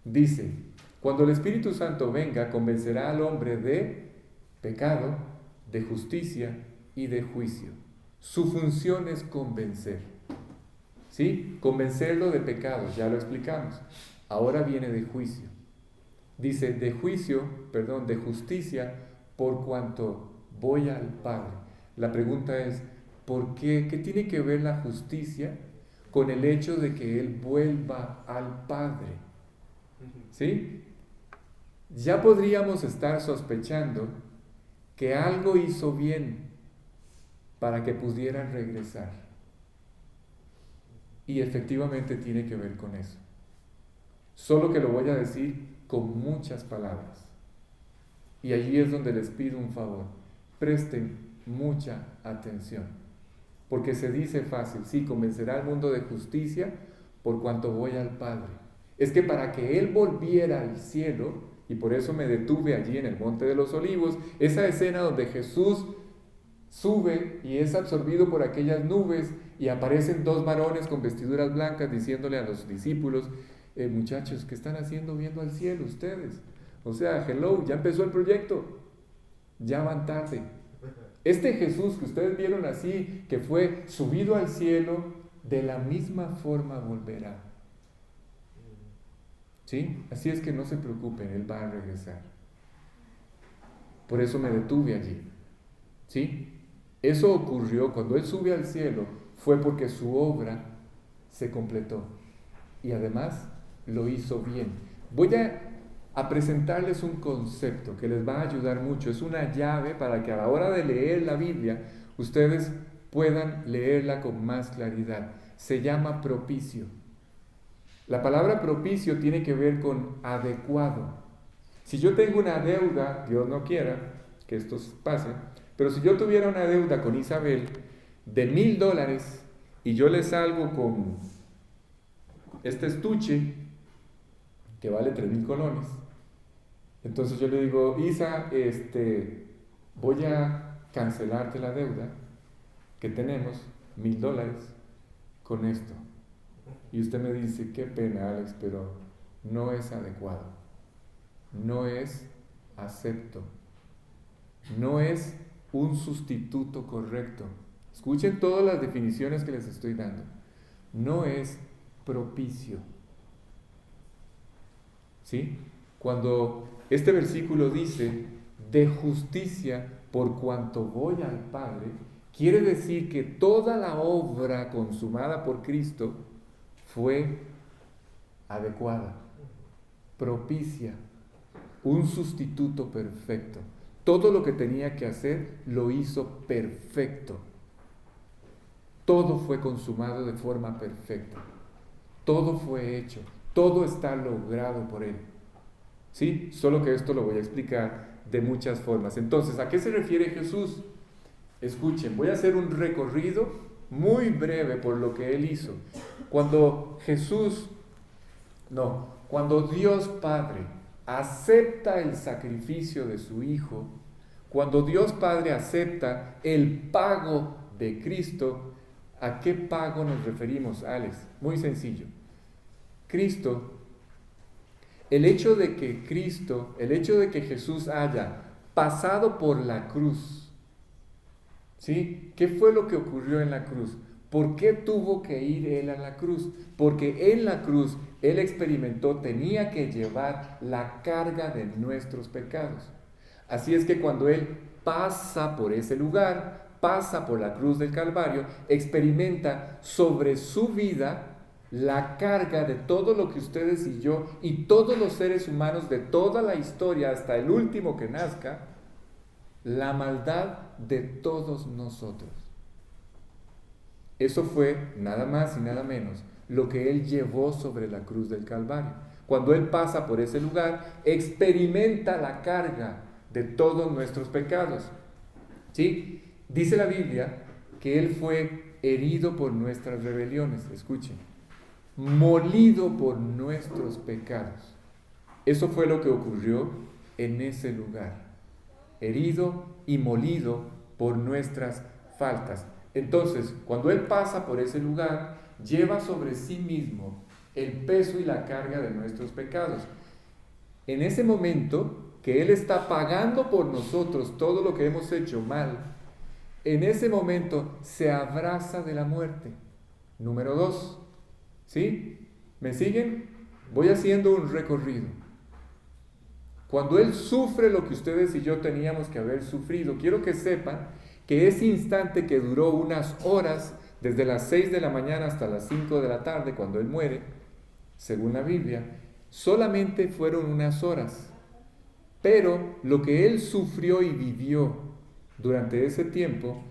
Speaker 1: dice, cuando el Espíritu Santo venga, convencerá al hombre de pecado, de justicia y de juicio. Su función es convencer. ¿Sí? Convencerlo de pecado, ya lo explicamos. Ahora viene de juicio. Dice, de justicia por cuanto voy al Padre. La pregunta es, ¿por qué? ¿Qué tiene que ver la justicia con el hecho de que Él vuelva al Padre? ¿Sí? Ya podríamos estar sospechando que algo hizo bien para que pudiera regresar. Y efectivamente tiene que ver con eso. Solo que lo voy a decir con muchas palabras. Y allí es donde les pido un favor. Presten mucha atención. Porque se dice fácil, sí, convencerá al mundo de justicia por cuanto voy al Padre. Es que para que Él volviera al cielo, y por eso me detuve allí en el Monte de los Olivos, esa escena donde Jesús sube y es absorbido por aquellas nubes y aparecen dos varones con vestiduras blancas diciéndole a los discípulos, muchachos, ¿qué están haciendo viendo al cielo ustedes? O sea, hello, ya empezó el proyecto, ya van tarde. Este Jesús que ustedes vieron así, que fue subido al cielo, de la misma forma volverá. ¿Sí? Así es que no se preocupen, Él va a regresar. Por eso me detuve allí. ¿Sí? Eso ocurrió cuando Él sube al cielo, fue porque su obra se completó. Y además lo hizo bien. Voy a presentarles un concepto que les va a ayudar mucho. Es una llave para que a la hora de leer la Biblia, ustedes puedan leerla con más claridad. Se llama propicio. La palabra propicio tiene que ver con adecuado. Si yo tengo una deuda, Dios no quiera que esto pase, pero si yo tuviera una deuda con Isabel de $1,000 y yo le salgo con este estuche que vale 3,000 colones, entonces yo le digo, Isa, voy a cancelarte la deuda que tenemos, $1,000 con esto. Y usted me dice, qué pena, Alex, pero no es adecuado, no es acepto, no es un sustituto correcto. Escuchen todas las definiciones que les estoy dando. No es propicio. ¿Sí? Cuando este versículo dice, de justicia por cuanto voy al Padre, quiere decir que toda la obra consumada por Cristo fue adecuada, propicia, un sustituto perfecto. Todo lo que tenía que hacer lo hizo perfecto. Todo fue consumado de forma perfecta. Todo fue hecho. Todo está logrado por Él. ¿Sí? Solo que esto lo voy a explicar de muchas formas. Entonces, ¿a qué se refiere Jesús? Escuchen, voy a hacer un recorrido muy breve por lo que Él hizo. Cuando Dios Padre acepta el sacrificio de su Hijo, Cuando Dios Padre acepta el pago de Cristo, ¿a qué pago nos referimos, Alex? Muy sencillo. Cristo, el hecho de que Jesús haya pasado por la cruz, ¿sí? ¿Qué fue lo que ocurrió en la cruz? ¿Por qué tuvo que ir Él a la cruz? Porque en la cruz Él experimentó, tenía que llevar la carga de nuestros pecados. Así es que cuando Él pasa por ese lugar, pasa por la cruz del Calvario, experimenta sobre su vida la carga de todo lo que ustedes y yo y todos los seres humanos de toda la historia hasta el último que nazca, la maldad de todos nosotros. Eso fue nada más y nada menos lo que Él llevó sobre la cruz del Calvario. Cuando Él pasa por ese lugar, experimenta la carga de todos nuestros pecados. ¿Sí? Dice la Biblia que Él fue herido por nuestras rebeliones. Escuchen. Molido por nuestros pecados. Eso fue lo que ocurrió en ese lugar. Herido y molido por nuestras faltas. Entonces, cuando Él pasa por ese lugar, lleva sobre sí mismo el peso y la carga de nuestros pecados. En ese momento que Él está pagando por nosotros todo lo que hemos hecho mal, en ese momento se abraza de la muerte. Número 2. ¿Sí? ¿Me siguen? Voy haciendo un recorrido. Cuando Él sufre lo que ustedes y yo teníamos que haber sufrido, quiero que sepan que ese instante que duró unas horas, desde las 6 de la mañana hasta las 5 de la tarde, cuando Él muere, según la Biblia, solamente fueron unas horas. Pero lo que Él sufrió y vivió durante ese tiempo,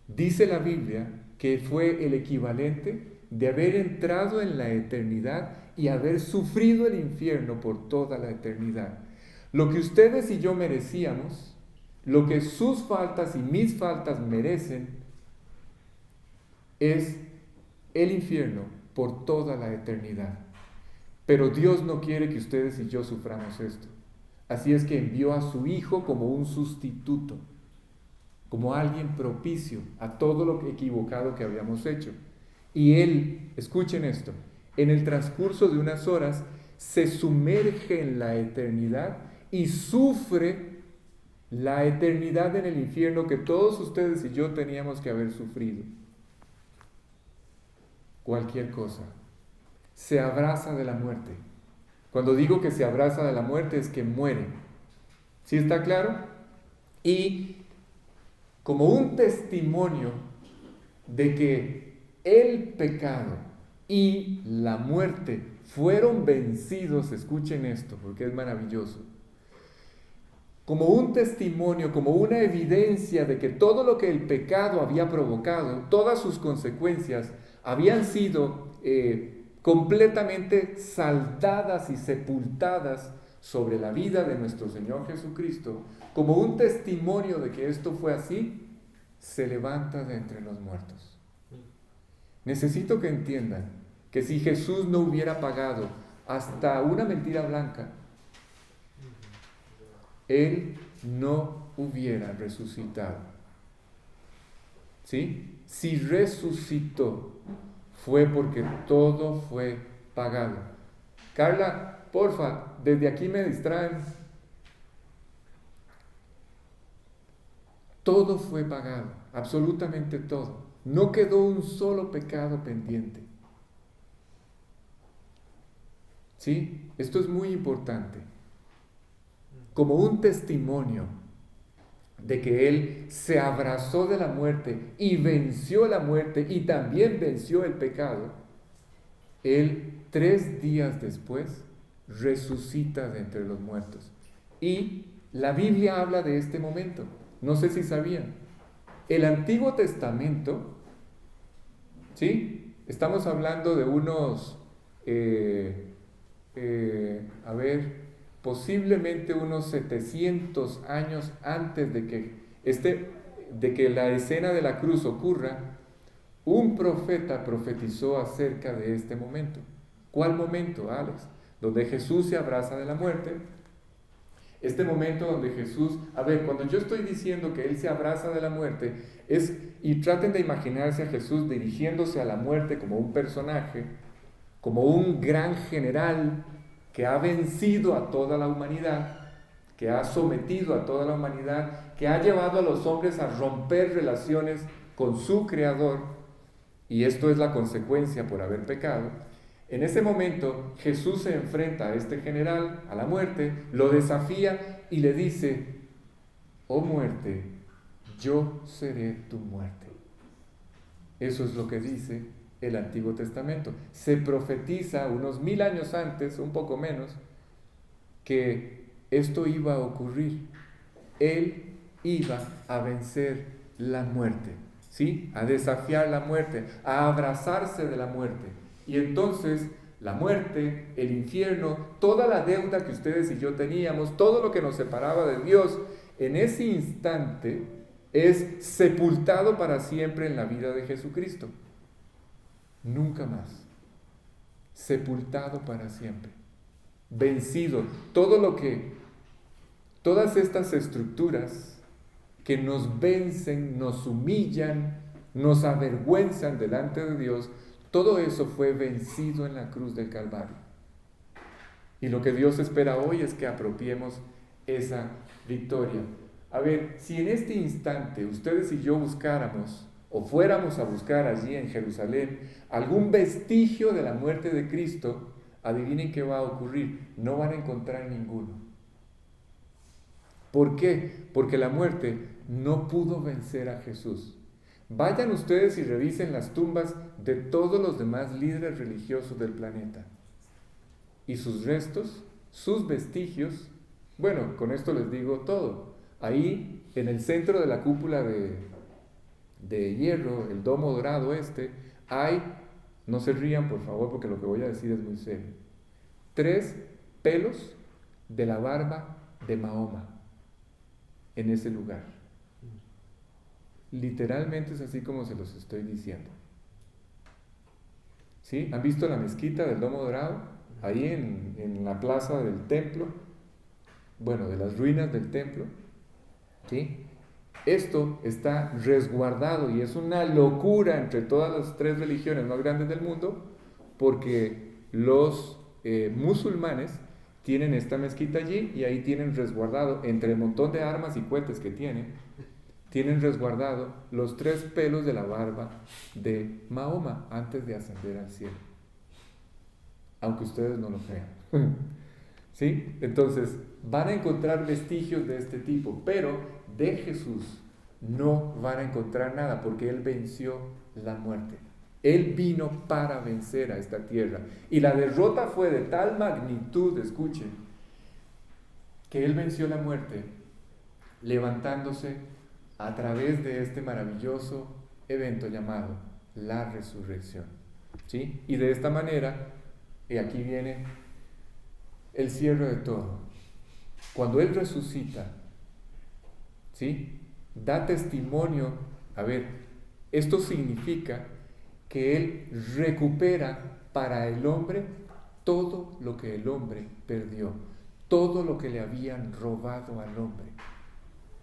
Speaker 1: dice la Biblia que fue el equivalente de haber entrado en la eternidad y haber sufrido el infierno por toda la eternidad. Lo que ustedes y yo merecíamos, lo que sus faltas y mis faltas merecen, es el infierno por toda la eternidad. Pero Dios no quiere que ustedes y yo suframos esto. Así es que envió a su Hijo como un sustituto, como alguien propicio a todo lo equivocado que habíamos hecho. Y Él, escuchen esto, en el transcurso de unas horas se sumerge en la eternidad y sufre la eternidad en el infierno que todos ustedes y yo teníamos que haber sufrido. Cualquier cosa. Se abraza de la muerte. Cuando digo que se abraza de la muerte es que muere. ¿Sí está claro? Y como un testimonio de que el pecado y la muerte fueron vencidos, escuchen esto porque es maravilloso, como un testimonio, como una evidencia de que todo lo que el pecado había provocado, todas sus consecuencias habían sido completamente saldadas y sepultadas sobre la vida de nuestro Señor Jesucristo, como un testimonio de que esto fue así, se levanta de entre los muertos. Necesito que entiendan que si Jesús no hubiera pagado hasta una mentira blanca, Él no hubiera resucitado. ¿Sí? Si resucitó, fue porque todo fue pagado. Carla, porfa, desde aquí me distraen. Todo fue pagado, absolutamente todo. No quedó un solo pecado pendiente. ¿Sí? Esto es muy importante. Como un testimonio de que Él se abrazó de la muerte y venció la muerte y también venció el pecado, Él 3 días después resucita de entre los muertos. Y la Biblia habla de este momento. No sé si sabían. El Antiguo Testamento, ¿sí? Estamos hablando de unos, posiblemente unos 700 años antes de que la escena de la cruz ocurra. Un profeta profetizó acerca de este momento. ¿Cuál momento, Alex? Donde Jesús se abraza de la muerte. Este momento donde Jesús, a ver, cuando yo estoy diciendo que Él se abraza de la muerte, y traten de imaginarse a Jesús dirigiéndose a la muerte como un personaje, como un gran general que ha vencido a toda la humanidad, que ha sometido a toda la humanidad, que ha llevado a los hombres a romper relaciones con su Creador, y esto es la consecuencia por haber pecado. En ese momento Jesús se enfrenta a este general, a la muerte, lo desafía y le dice: oh muerte, yo seré tu muerte. Eso es lo que dice el Antiguo Testamento. Se profetiza unos 1000 años antes, un poco menos, que esto iba a ocurrir. Él iba a vencer la muerte, ¿sí? A desafiar la muerte, a abrazarse de la muerte. Y entonces la muerte, el infierno, toda la deuda que ustedes y yo teníamos, todo lo que nos separaba de Dios, en ese instante es sepultado para siempre en la vida de Jesucristo. Nunca más. Sepultado para siempre. Vencido. Todas estas estructuras que nos vencen, nos humillan, nos avergüenzan delante de Dios, todo eso fue vencido en la cruz del Calvario. Y lo que Dios espera hoy es que apropiemos esa victoria. A ver, si en este instante ustedes y yo buscáramos, o fuéramos a buscar allí en Jerusalén, algún vestigio de la muerte de Cristo, adivinen qué va a ocurrir. No van a encontrar ninguno. ¿Por qué? Porque la muerte no pudo vencer a Jesús. Vayan ustedes y revisen las tumbas de todos los demás líderes religiosos del planeta. Y sus restos, sus vestigios, bueno, con esto les digo todo. Ahí, en el centro de la cúpula de hierro, el domo dorado hay, no se rían por favor porque lo que voy a decir es muy serio, 3 pelos de la barba de Mahoma en ese lugar. Literalmente es así como se los estoy diciendo. ¿Sí? ¿Han visto la mezquita del Domo Dorado? Ahí en la plaza del templo, bueno, de las ruinas del templo. ¿Sí? Esto está resguardado y es una locura entre todas las 3 religiones más grandes del mundo, porque los musulmanes tienen esta mezquita allí y ahí tienen resguardado, entre el montón de armas y cohetes que tienen resguardado los 3 pelos de la barba de Mahoma antes de ascender al cielo. Aunque ustedes no lo crean. ¿Sí? Entonces, van a encontrar vestigios de este tipo, pero de Jesús no van a encontrar nada, porque Él venció la muerte. Él vino para vencer a esta tierra. Y la derrota fue de tal magnitud, escuchen, que Él venció la muerte levantándose a través de este maravilloso evento llamado la resurrección. ¿Sí? Y de esta manera, y aquí viene el cierre de todo. Cuando Él resucita, ¿sí? Da testimonio. A ver, esto significa que Él recupera para el hombre todo lo que el hombre perdió, todo lo que le habían robado al hombre.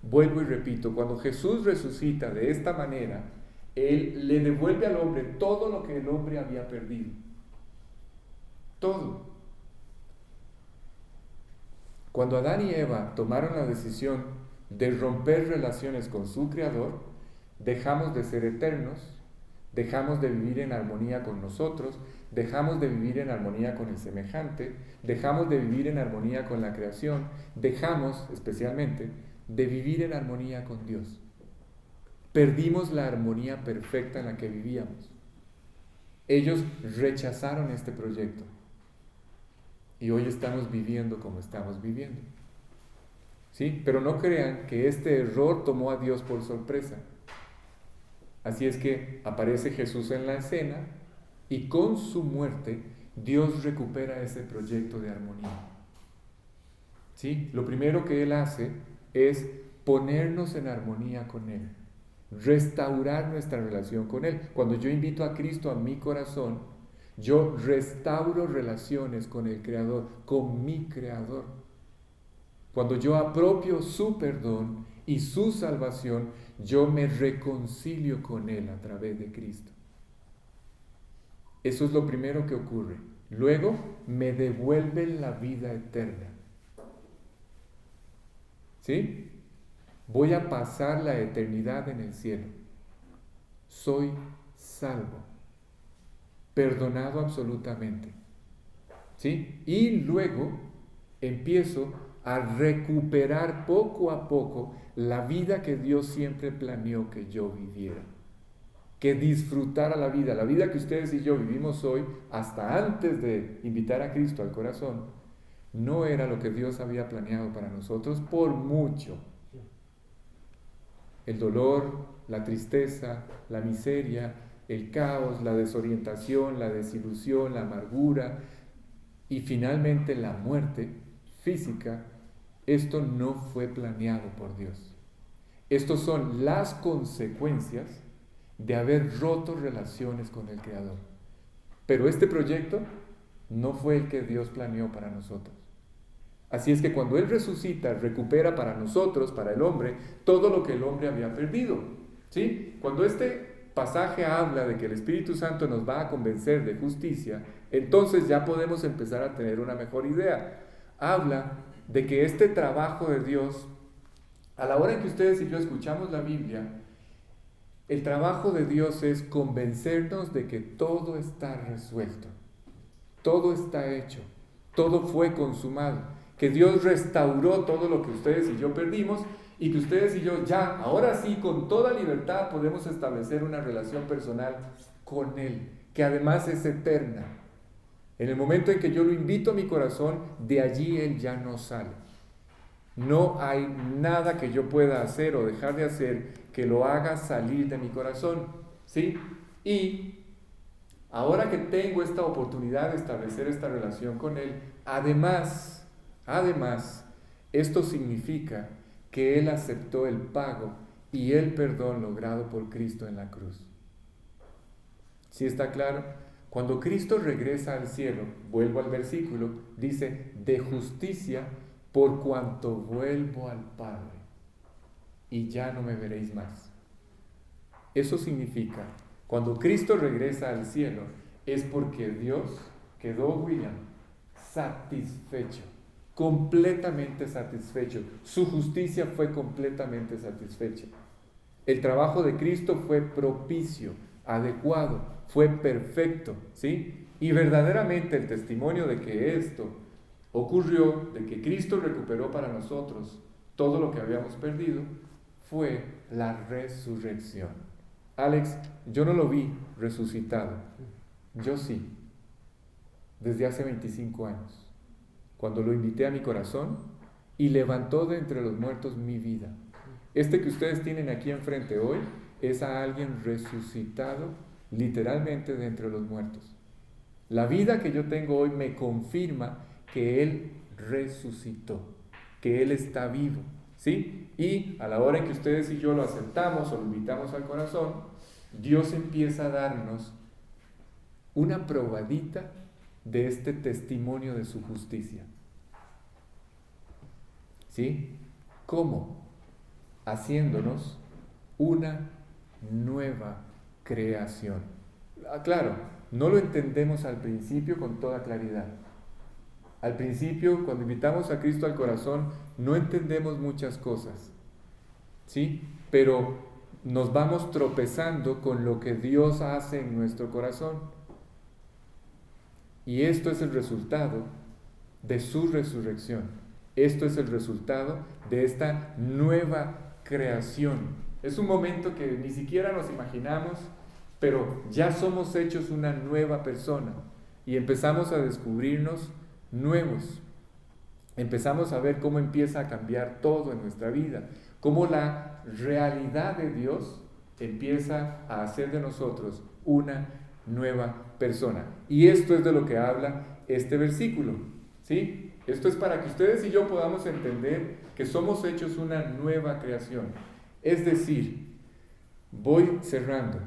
Speaker 1: Vuelvo y repito, cuando Jesús resucita de esta manera, Él le devuelve al hombre todo lo que el hombre había perdido. Todo. Cuando Adán y Eva tomaron la decisión de romper relaciones con su Creador, dejamos de ser eternos, dejamos de vivir en armonía con nosotros, dejamos de vivir en armonía con el semejante, dejamos de vivir en armonía con la creación, dejamos, especialmente, de vivir en armonía con Dios. Perdimos la armonía perfecta en la que vivíamos. Ellos rechazaron este proyecto. Y hoy estamos viviendo como estamos viviendo. ¿Sí? Pero no crean que este error tomó a Dios por sorpresa. Así es que aparece Jesús en la escena y con su muerte Dios recupera ese proyecto de armonía. ¿Sí? Lo primero que Él hace es ponernos en armonía con Él, restaurar nuestra relación con Él. Cuando yo invito a Cristo a mi corazón, yo restauro relaciones con el Creador, con mi Creador. Cuando yo apropio su perdón y su salvación, yo me reconcilio con Él a través de Cristo. Eso es lo primero que ocurre. Luego me devuelven la vida eterna. ¿Sí? Voy a pasar la eternidad en el cielo. Soy salvo, perdonado absolutamente. ¿Sí? Y luego empiezo a recuperar poco a poco la vida que Dios siempre planeó que yo viviera, que disfrutara la vida que ustedes y yo vivimos hoy, hasta antes de invitar a Cristo al corazón, no era lo que Dios había planeado para nosotros por mucho. El dolor, la tristeza, la miseria, el caos, la desorientación, la desilusión, la amargura y finalmente la muerte física, esto no fue planeado por Dios. Estos son las consecuencias de haber roto relaciones con el Creador. Pero este proyecto no fue el que Dios planeó para nosotros. Así es que cuando Él resucita, recupera para nosotros, para el hombre, todo lo que el hombre había perdido. ¿Sí? Cuando este pasaje habla de que el Espíritu Santo nos va a convencer de justicia, entonces ya podemos empezar a tener una mejor idea. Habla de que este trabajo de Dios, a la hora en que ustedes y yo escuchamos la Biblia, el trabajo de Dios es convencernos de que todo está resuelto, todo está hecho, todo fue consumado, que Dios restauró todo lo que ustedes y yo perdimos y que ustedes y yo ya, ahora sí, con toda libertad podemos establecer una relación personal con Él, que además es eterna. En el momento en que yo lo invito a mi corazón, de allí Él ya no sale. No hay nada que yo pueda hacer o dejar de hacer que lo haga salir de mi corazón, ¿sí? Y ahora que tengo esta oportunidad de establecer esta relación con Él, además, esto significa que Él aceptó el pago y el perdón logrado por Cristo en la cruz. ¿Sí está claro? Cuando Cristo regresa al cielo, vuelvo al versículo, dice, de justicia, por cuanto vuelvo al Padre, y ya no me veréis más. Eso significa, cuando Cristo regresa al cielo, es porque Dios quedó, William, satisfecho, completamente satisfecho. Su justicia fue completamente satisfecha. El trabajo de Cristo fue propicio, adecuado, fue perfecto, ¿sí? Y verdaderamente el testimonio de que esto ocurrió, de que Cristo recuperó para nosotros todo lo que habíamos perdido, fue la resurrección. Alex, yo no lo vi resucitado, yo sí, desde hace 25 años, cuando lo invité a mi corazón y levantó de entre los muertos mi vida. Este que ustedes tienen aquí enfrente hoy es a alguien resucitado literalmente de entre los muertos. La vida que yo tengo hoy me confirma que Él resucitó, que Él está vivo, ¿sí? Y a la hora en que ustedes y yo lo aceptamos o lo invitamos al corazón, Dios empieza a darnos una probadita de este testimonio de su justicia. ¿Sí? ¿Cómo? Haciéndonos una nueva creación. Claro, no lo entendemos al principio con toda claridad. Al principio, cuando invitamos a Cristo al corazón, no entendemos muchas cosas, ¿sí? Pero nos vamos tropezando con lo que Dios hace en nuestro corazón. Y esto es el resultado de su resurrección. Esto es el resultado de esta nueva creación. Es un momento que ni siquiera nos imaginamos, pero ya somos hechos una nueva persona y empezamos a descubrirnos nuevos. Empezamos a ver cómo empieza a cambiar todo en nuestra vida, cómo la realidad de Dios empieza a hacer de nosotros una nueva persona. Y esto es de lo que habla este versículo, ¿sí? Esto es para que ustedes y yo podamos entender que somos hechos una nueva creación. Es decir, voy cerrando.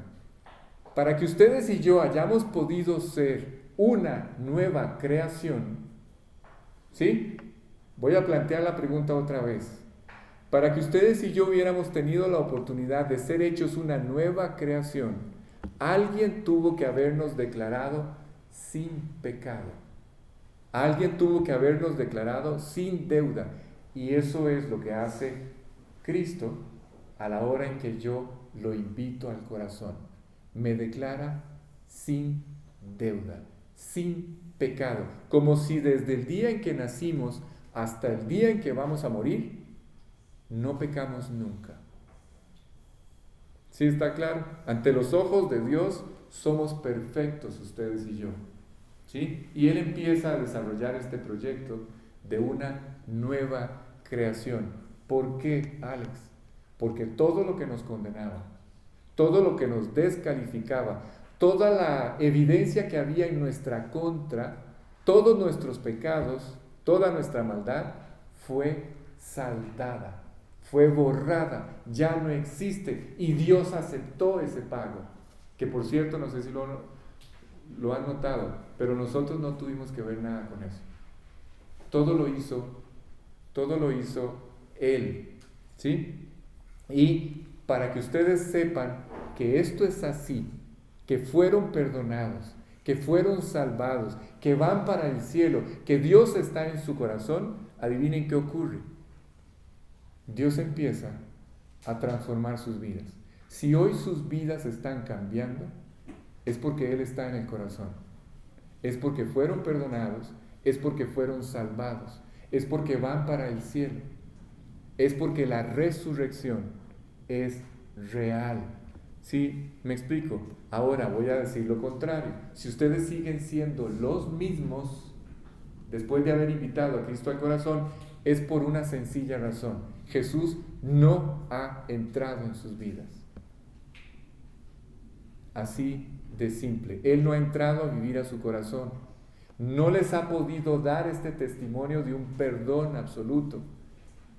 Speaker 1: Para que ustedes y yo hayamos podido ser una nueva creación, ¿sí? Voy a plantear la pregunta otra vez. Para que ustedes y yo hubiéramos tenido la oportunidad de ser hechos una nueva creación, alguien tuvo que habernos declarado sin pecado. Alguien tuvo que habernos declarado sin deuda. Y eso es lo que hace Cristo a la hora en que yo lo invito al corazón. Me declara sin deuda, sin pecado. Como si desde el día en que nacimos hasta el día en que vamos a morir, no pecamos nunca. ¿Sí está claro? Ante los ojos de Dios somos perfectos ustedes y yo. ¿Sí? Y Él empieza a desarrollar este proyecto de una nueva creación. ¿Por qué, Alex? Porque todo lo que nos condenaba, todo lo que nos descalificaba, toda la evidencia que había en nuestra contra, todos nuestros pecados, toda nuestra maldad, fue saldada, fue borrada, ya no existe. Y Dios aceptó ese pago. Que por cierto, no sé si lo han notado, pero nosotros no tuvimos que ver nada con eso. Todo lo hizo Él, ¿sí? Y para que ustedes sepan que esto es así, que fueron perdonados, que fueron salvados, que van para el cielo, que Dios está en su corazón, adivinen qué ocurre. Dios empieza a transformar sus vidas. Si hoy sus vidas están cambiando, es porque Él está en el corazón. Es porque fueron perdonados, es porque fueron salvados, es porque van para el cielo, es porque la resurrección es real. ¿Sí? ¿Me explico? Ahora voy a decir lo contrario. Si ustedes siguen siendo los mismos después de haber invitado a Cristo al corazón, es por una sencilla razón. Jesús no ha entrado en sus vidas. Así de simple. Él no ha entrado a vivir a su corazón. No les ha podido dar este testimonio de un perdón absoluto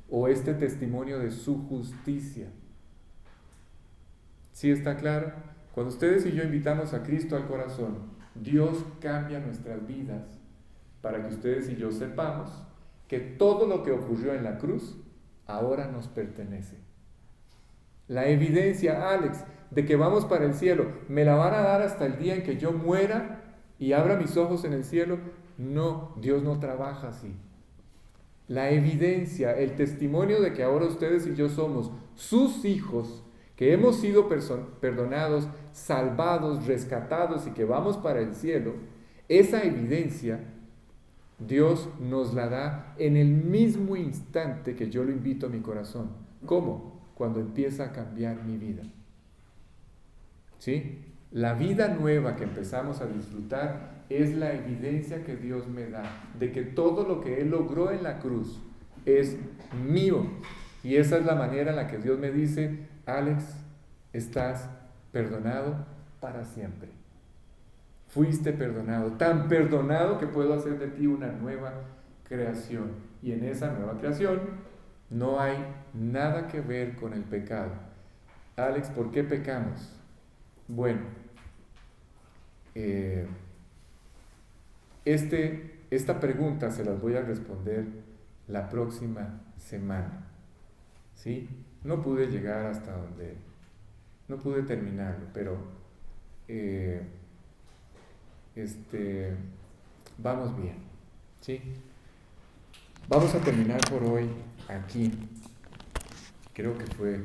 Speaker 1: o este testimonio de su justicia. ¿Sí está claro? Cuando ustedes y yo invitamos a Cristo al corazón, Dios cambia nuestras vidas para que ustedes y yo sepamos que todo lo que ocurrió en la cruz ahora nos pertenece. La evidencia, Alex, de que vamos para el cielo, ¿me la van a dar hasta el día en que yo muera y abra mis ojos en el cielo? No, Dios no trabaja así. La evidencia, el testimonio de que ahora ustedes y yo somos sus hijos, que hemos sido perdonados, salvados, rescatados y que vamos para el cielo, esa evidencia Dios nos la da en el mismo instante que yo lo invito a mi corazón. ¿Cómo? Cuando empieza a cambiar mi vida. ¿Sí? La vida nueva que empezamos a disfrutar es la evidencia que Dios me da de que todo lo que Él logró en la cruz es mío. Y esa es la manera en la que Dios me dice: Alex, estás perdonado para siempre. Fuiste perdonado, tan perdonado que puedo hacer de ti una nueva creación. Y en esa nueva creación no hay nada que ver con el pecado. Alex, ¿por qué pecamos? Bueno, esta pregunta se las voy a responder la próxima semana. ¿Sí? No pude llegar hasta donde, no pude terminarlo, pero vamos bien. ¿Sí? Vamos a terminar por hoy aquí. Creo que fue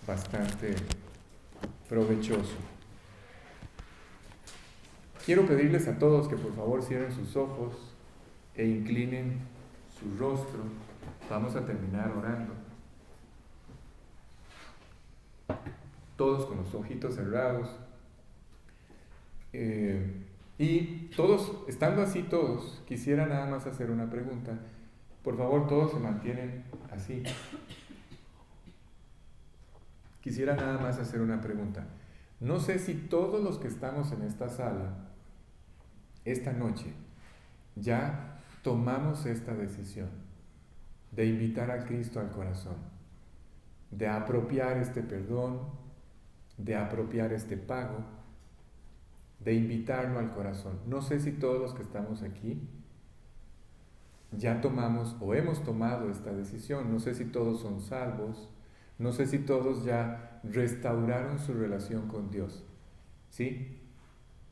Speaker 1: bastante provechoso. Quiero pedirles a todos que por favor cierren sus ojos e inclinen su rostro. Vamos a terminar orando. Todos con los ojitos cerrados. Y todos, estando así todos, quisiera nada más hacer una pregunta. Por favor, todos se mantienen así. Quisiera nada más hacer una pregunta. No sé si todos los que estamos en esta sala, esta noche, ya tomamos esta decisión de invitar a Cristo al corazón, de apropiar este perdón, de apropiar este pago, de invitarlo al corazón. No sé si todos los que estamos aquí ya tomamos o hemos tomado esta decisión. No sé si todos son salvos, no sé si todos ya restauraron su relación con Dios, ¿sí?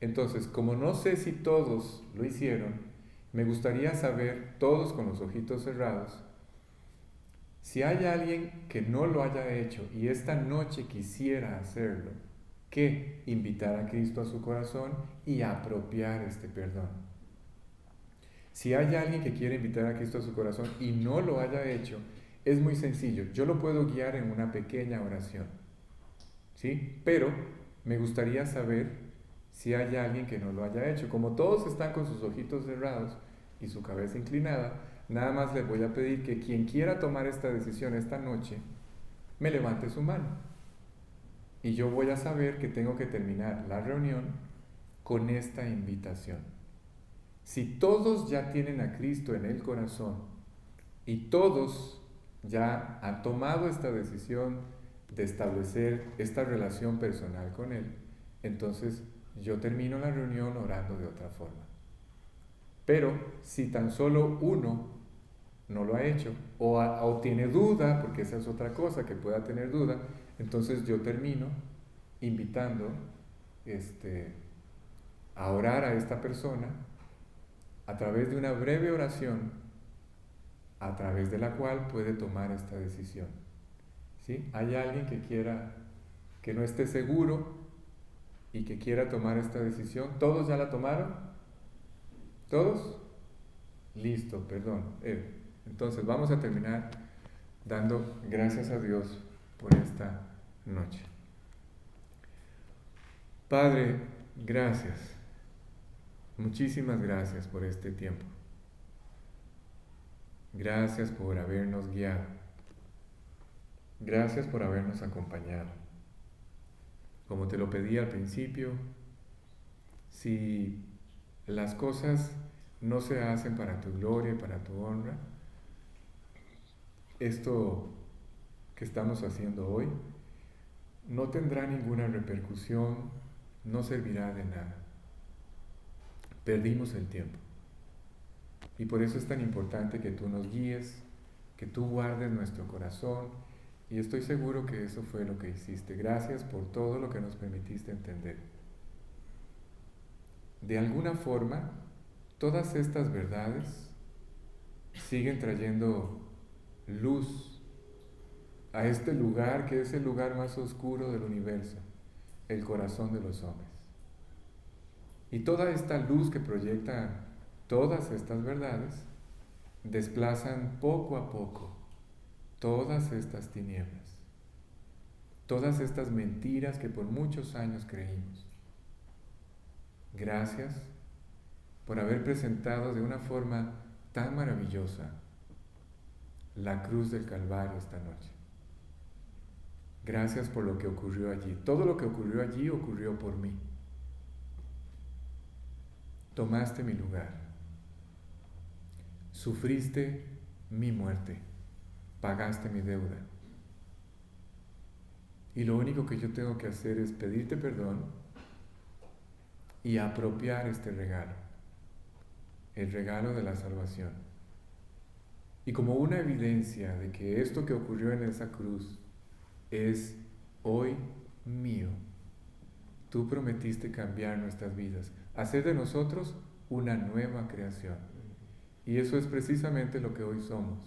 Speaker 1: Entonces, como no sé si todos lo hicieron, me gustaría saber, todos con los ojitos cerrados, si hay alguien que no lo haya hecho y esta noche quisiera hacerlo, que invitar a Cristo a su corazón y apropiar este perdón. Si hay alguien que quiere invitar a Cristo a su corazón y no lo haya hecho, es muy sencillo. Yo lo puedo guiar en una pequeña oración, ¿sí? Pero me gustaría saber si hay alguien que no lo haya hecho. Como todos están con sus ojitos cerrados y su cabeza inclinada, nada más les voy a pedir que quien quiera tomar esta decisión esta noche, me levante su mano. Y yo voy a saber que tengo que terminar la reunión con esta invitación. Si todos ya tienen a Cristo en el corazón y todos ya han tomado esta decisión de establecer esta relación personal con Él, entonces yo termino la reunión orando de otra forma. Pero si tan solo uno no lo ha hecho o tiene duda, porque esa es otra cosa, que pueda tener duda, entonces yo termino invitando a orar a esta persona a través de una breve oración, a través de la cual puede tomar esta decisión. ¿Sí? ¿Hay alguien que no esté seguro y que quiera tomar esta decisión? ¿Todos ya la tomaron? ¿Todos? Listo, perdón. Entonces vamos a terminar dando gracias a Dios por esta noche. Padre, gracias. Muchísimas gracias por este tiempo. Gracias por habernos guiado. Gracias por habernos acompañado. Como te lo pedí al principio, si las cosas no se hacen para tu gloria y para tu honra, esto que estamos haciendo hoy no tendrá ninguna repercusión, no servirá de nada. Perdimos el tiempo. Y por eso es tan importante que tú nos guíes, que tú guardes nuestro corazón, y estoy seguro que eso fue lo que hiciste. Gracias por todo lo que nos permitiste entender. De alguna forma, todas estas verdades siguen trayendo luz a este lugar que es el lugar más oscuro del universo, el corazón de los hombres. Y toda esta luz que proyectan todas estas verdades desplazan poco a poco todas estas tinieblas, todas estas mentiras que por muchos años creímos. Gracias por haber presentado de una forma tan maravillosa la cruz del Calvario esta noche. Gracias por lo que ocurrió allí. Todo lo que ocurrió allí ocurrió por mí. Tomaste mi lugar. Sufriste mi muerte. Pagaste mi deuda. Y lo único que yo tengo que hacer es pedirte perdón y apropiar este regalo, el regalo de la salvación. Y como una evidencia de que esto que ocurrió en esa cruz es hoy mío, tú prometiste cambiar nuestras vidas, hacer de nosotros una nueva creación. Y eso es precisamente lo que hoy somos,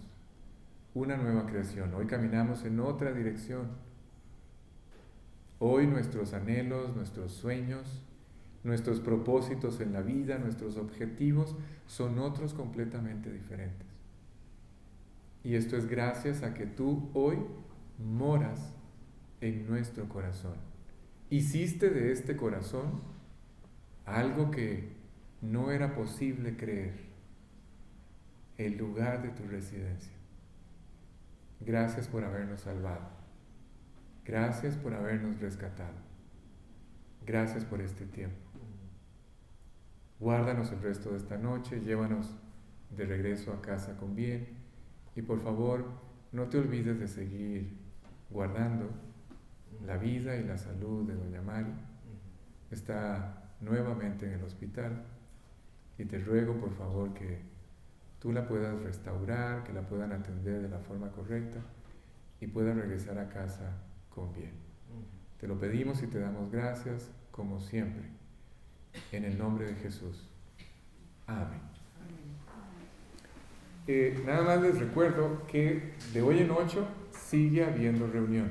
Speaker 1: una nueva creación. Hoy caminamos en otra dirección. Hoy nuestros anhelos, nuestros sueños, nuestros propósitos en la vida, nuestros objetivos son otros completamente diferentes. Y esto es gracias a que tú hoy moras en nuestro corazón. Hiciste de este corazón algo que no era posible creer, el lugar de tu residencia. Gracias por habernos salvado. Gracias por habernos rescatado. Gracias por este tiempo. Guárdanos el resto de esta noche, llévanos de regreso a casa con bien y por favor no te olvides de seguir guardando la vida y la salud de doña Mari. Está nuevamente en el hospital y te ruego por favor que tú la puedas restaurar, que la puedan atender de la forma correcta y pueda regresar a casa con bien. Te lo pedimos y te damos gracias, como siempre, en el nombre de Jesús. Amén. Nada más les recuerdo que de hoy en 8 sigue habiendo reunión.